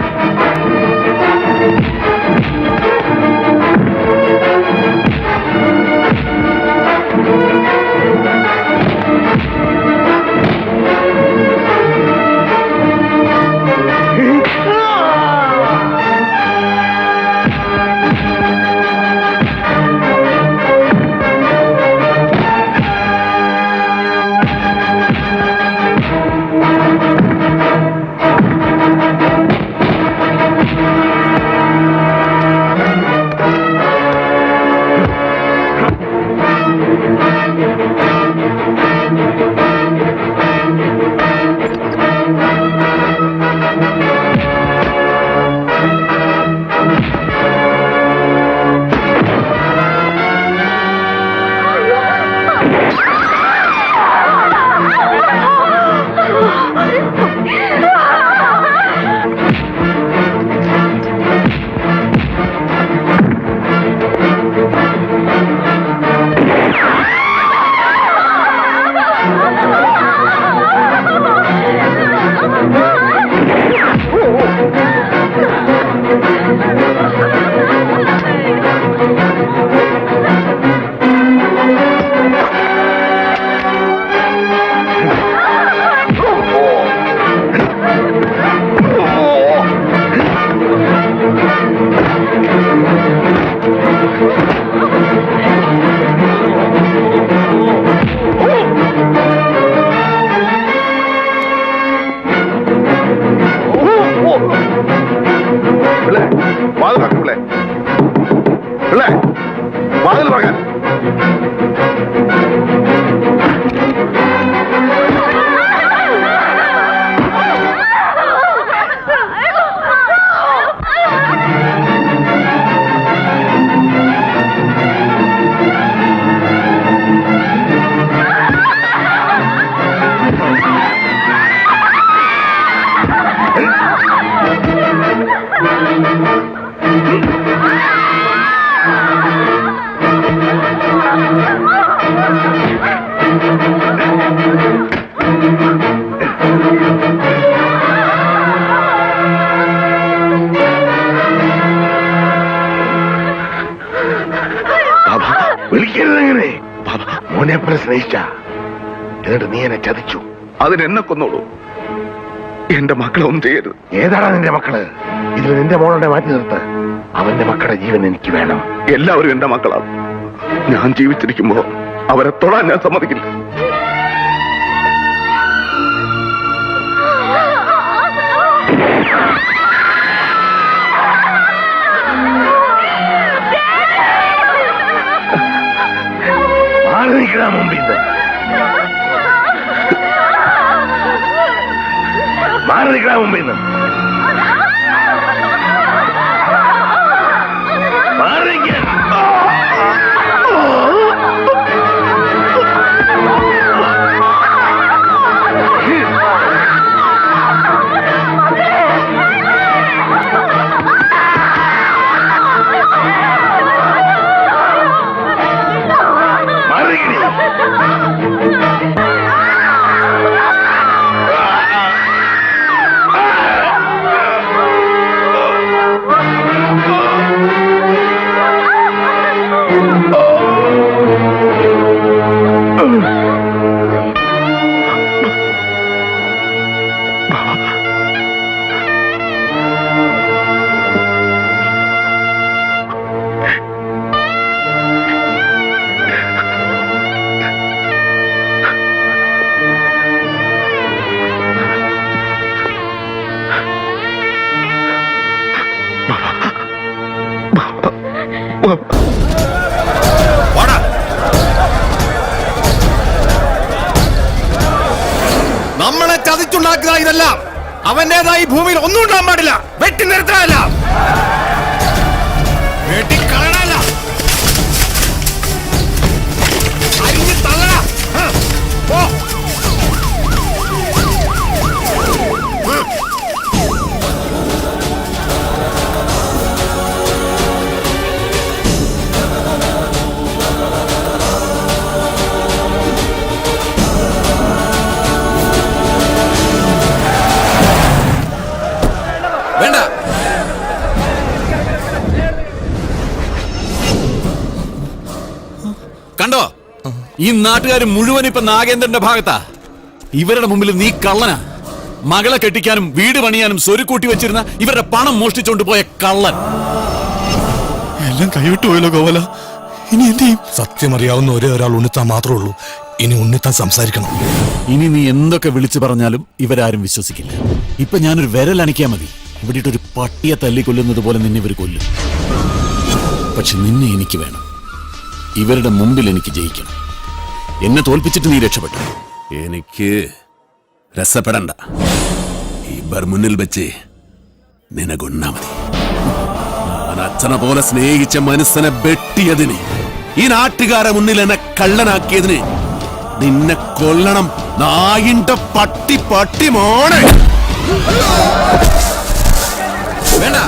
വിളിക്കരുതെങ്ങനെ? മോനെ പോലെ സ്നേഹിച്ച എന്നിട്ട് നീ എന്നെ ചതിച്ചു. അതിനെന്നെ കൊന്നോളൂ. എന്റെ മക്കളെ ഒന്നും ചെയ്യരുത്. ഏതാടാ നിന്റെ മക്കള്? ഇതിൽ നിന്റെ മോളെ മാറ്റി നിർത്ത്. അവന്റെ മക്കളുടെ ജീവൻ എനിക്ക് വേണം. എല്ലാവരും എന്റെ മക്കളാണ്. ഞാൻ ജീവിച്ചിരിക്കുമ്പോ അവരെ തൊടാൻ ഞാൻ സമ്മതിക്കില്ല. മുമ്പിൽ മാറി നിൽക്കണ മുമ്പിൽ നിന്ന്. മാറി നിൽക്കാൻ. നമ്മളെ ചതിച്ചുണ്ടാക്കുക ഇതല്ല. അവന്റേതായി ഭൂമിയിൽ ഒന്നും ഉണ്ടാകാൻ പാടില്ല. വെട്ടി നിർത്താനല്ല, വെട്ടിക്കളയണല്ല, അരിഞ്ഞ് തള്ളല. ഓ വേണ്ട. കണ്ടോ, ഈ നാട്ടുകാർ മുഴുവൻ ഇപ്പൊ നാഗേന്ദ്രന്റെ ഭാഗത്താ. ഇവരുടെ മുമ്പിൽ നീ കള്ളനാ. മകളെ കെട്ടിക്കാനും വീട് പണിയാനും സ്വരുക്കൂട്ടി വെച്ചിരുന്ന ഇവരുടെ പണം മോഷ്ടിച്ചോണ്ട് പോയ കള്ളൻ. എല്ലാം കൈവിട്ടു പോയല്ലോ ഗോപാല. ഇനി എന്ത് ചെയ്യും? സത്യം അറിയാവുന്ന ഒരേ ഒരാൾ ഉണ്ണിത്താൻ മാത്രമേ ഉള്ളൂ. ഇനി ഉണ്ണിത്താൻ സംസാരിക്കണം. ഇനി നീ എന്തൊക്കെ വിളിച്ചു പറഞ്ഞാലും ഇവരാരും വിശ്വസിക്കില്ല. ഇപ്പൊ ഞാനൊരു വിരൽ അണിക്കാ മതി, ഇവിടെ ഒരു പട്ടിയെ തല്ലിക്കൊല്ലുന്നത് പോലെ നിന്നെ ഇവർ കൊല്ലും. പക്ഷെ നിന്നെ എനിക്ക് വേണം. ഇവരുടെ മുമ്പിൽ എനിക്ക് ജയിക്കണം. എന്നെ തോൽപ്പിച്ചിട്ട് നീ രക്ഷപ്പെട്ടു. എനിക്ക് രസപ്പെടണ്ട. ഇവർ മുന്നിൽ വെച്ച് നിനകൊന്നാ മതി. ഞാൻ അച്ഛനെ പോലെ സ്നേഹിച്ച മനസ്സിനെ വെട്ടിയതിന്, ഈ നാട്ടുകാരെ മുന്നിൽ എന്നെ കള്ളനാക്കിയതിന് നിന്നെ കൊല്ലണം. നായിന്റെ പട്ടി പട്ടി മോണെ. വേണ്ട.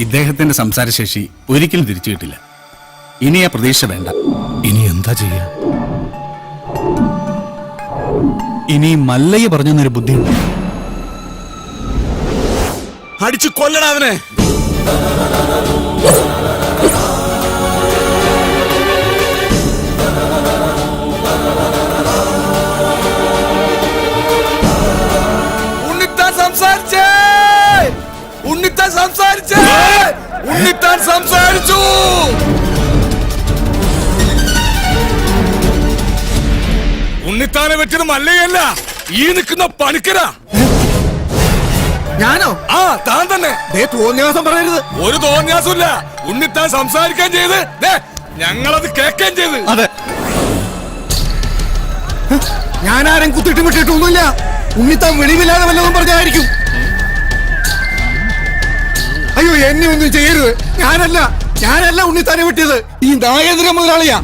ഇദ്ദേഹത്തിന്റെ സംസാരശേഷി ഒരിക്കലും തിരിച്ചു കിട്ടില്ല. ഇനി ആ പ്രതീക്ഷ വേണ്ട. ഇനി എന്താ ചെയ്യാ? ഇനി മല്ലയ്യ പറഞ്ഞൊരു ബുദ്ധിയുണ്ട്. അടിച്ചു കൊല്ലണം അവനെ. ഉണ്ണിത്താൻ സംസാരിച്ചേ, ഉണ്ണിത്താൻ സംസാരിച്ചേ. ഉണ്ണിത്താൻ സംസാരിച്ചു. ഉണ്ണിത്താനെ വെച്ചത് മല്ലയല്ല, ഈ നിൽക്കുന്ന പണിക്കരാ. ഞാനോ? ആ, താൻ തന്നെ. തോന്നിയാസം പറയരുത്. ഒരു തോന്നിയാസമില്ല. ഉണ്ണിത്താൻ സംസാരിക്കാൻ ചെയ്ത് ഞങ്ങളത് കേൾക്കാൻ ചെയ്ത്. അതെ, ഞാനാരും കുത്തിട്ട് വിട്ടിട്ടൊന്നുമില്ല. ഉണ്ണിത്താൻ വെളിവില്ലാതെ വല്ലതും പറഞ്ഞായിരിക്കും. അയ്യോ, എന്നെ ഒന്നും ചെയ്യരുത്. ഞാനല്ല ഉണ്ണിത്താനെ വിട്ടിയത്. ഈ നാഗേന്ദ്ര മുതലാളിയാ.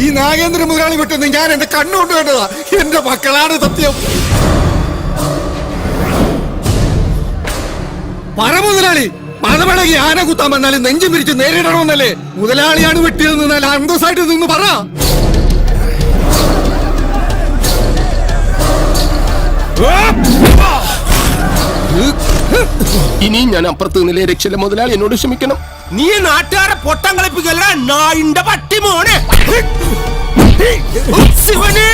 ഈ നാഗേന്ദ്ര മുതലാളി വിട്ടെന്ന് ഞാൻ എന്റെ കണ്ണുകൊണ്ട് കണ്ടതാ. എന്റെ മക്കളാണ് സത്യം. പറ മുതലാളി, മലമടങ്ങി ആന കുത്താൻ വന്നാലും നെഞ്ചു പിരിച്ച് നേരിടണമെന്നല്ലേ? മുതലാളിയാണ് വെട്ടിയത് നല്ല അന്തസ്സായിട്ട് നിന്ന് പറ. ഇനിയും ഞാൻ അപ്പുറത്ത് നിന്നില്ലേ രക്ഷയില്ല മുതലാളി, എന്നോട് ക്ഷമിക്കണം. നീ നാട്ടുകാരെ പൊട്ടം കളിപ്പിക്കല്ല, നായിന്റെ പട്ടി മോനെ. ശിവനെ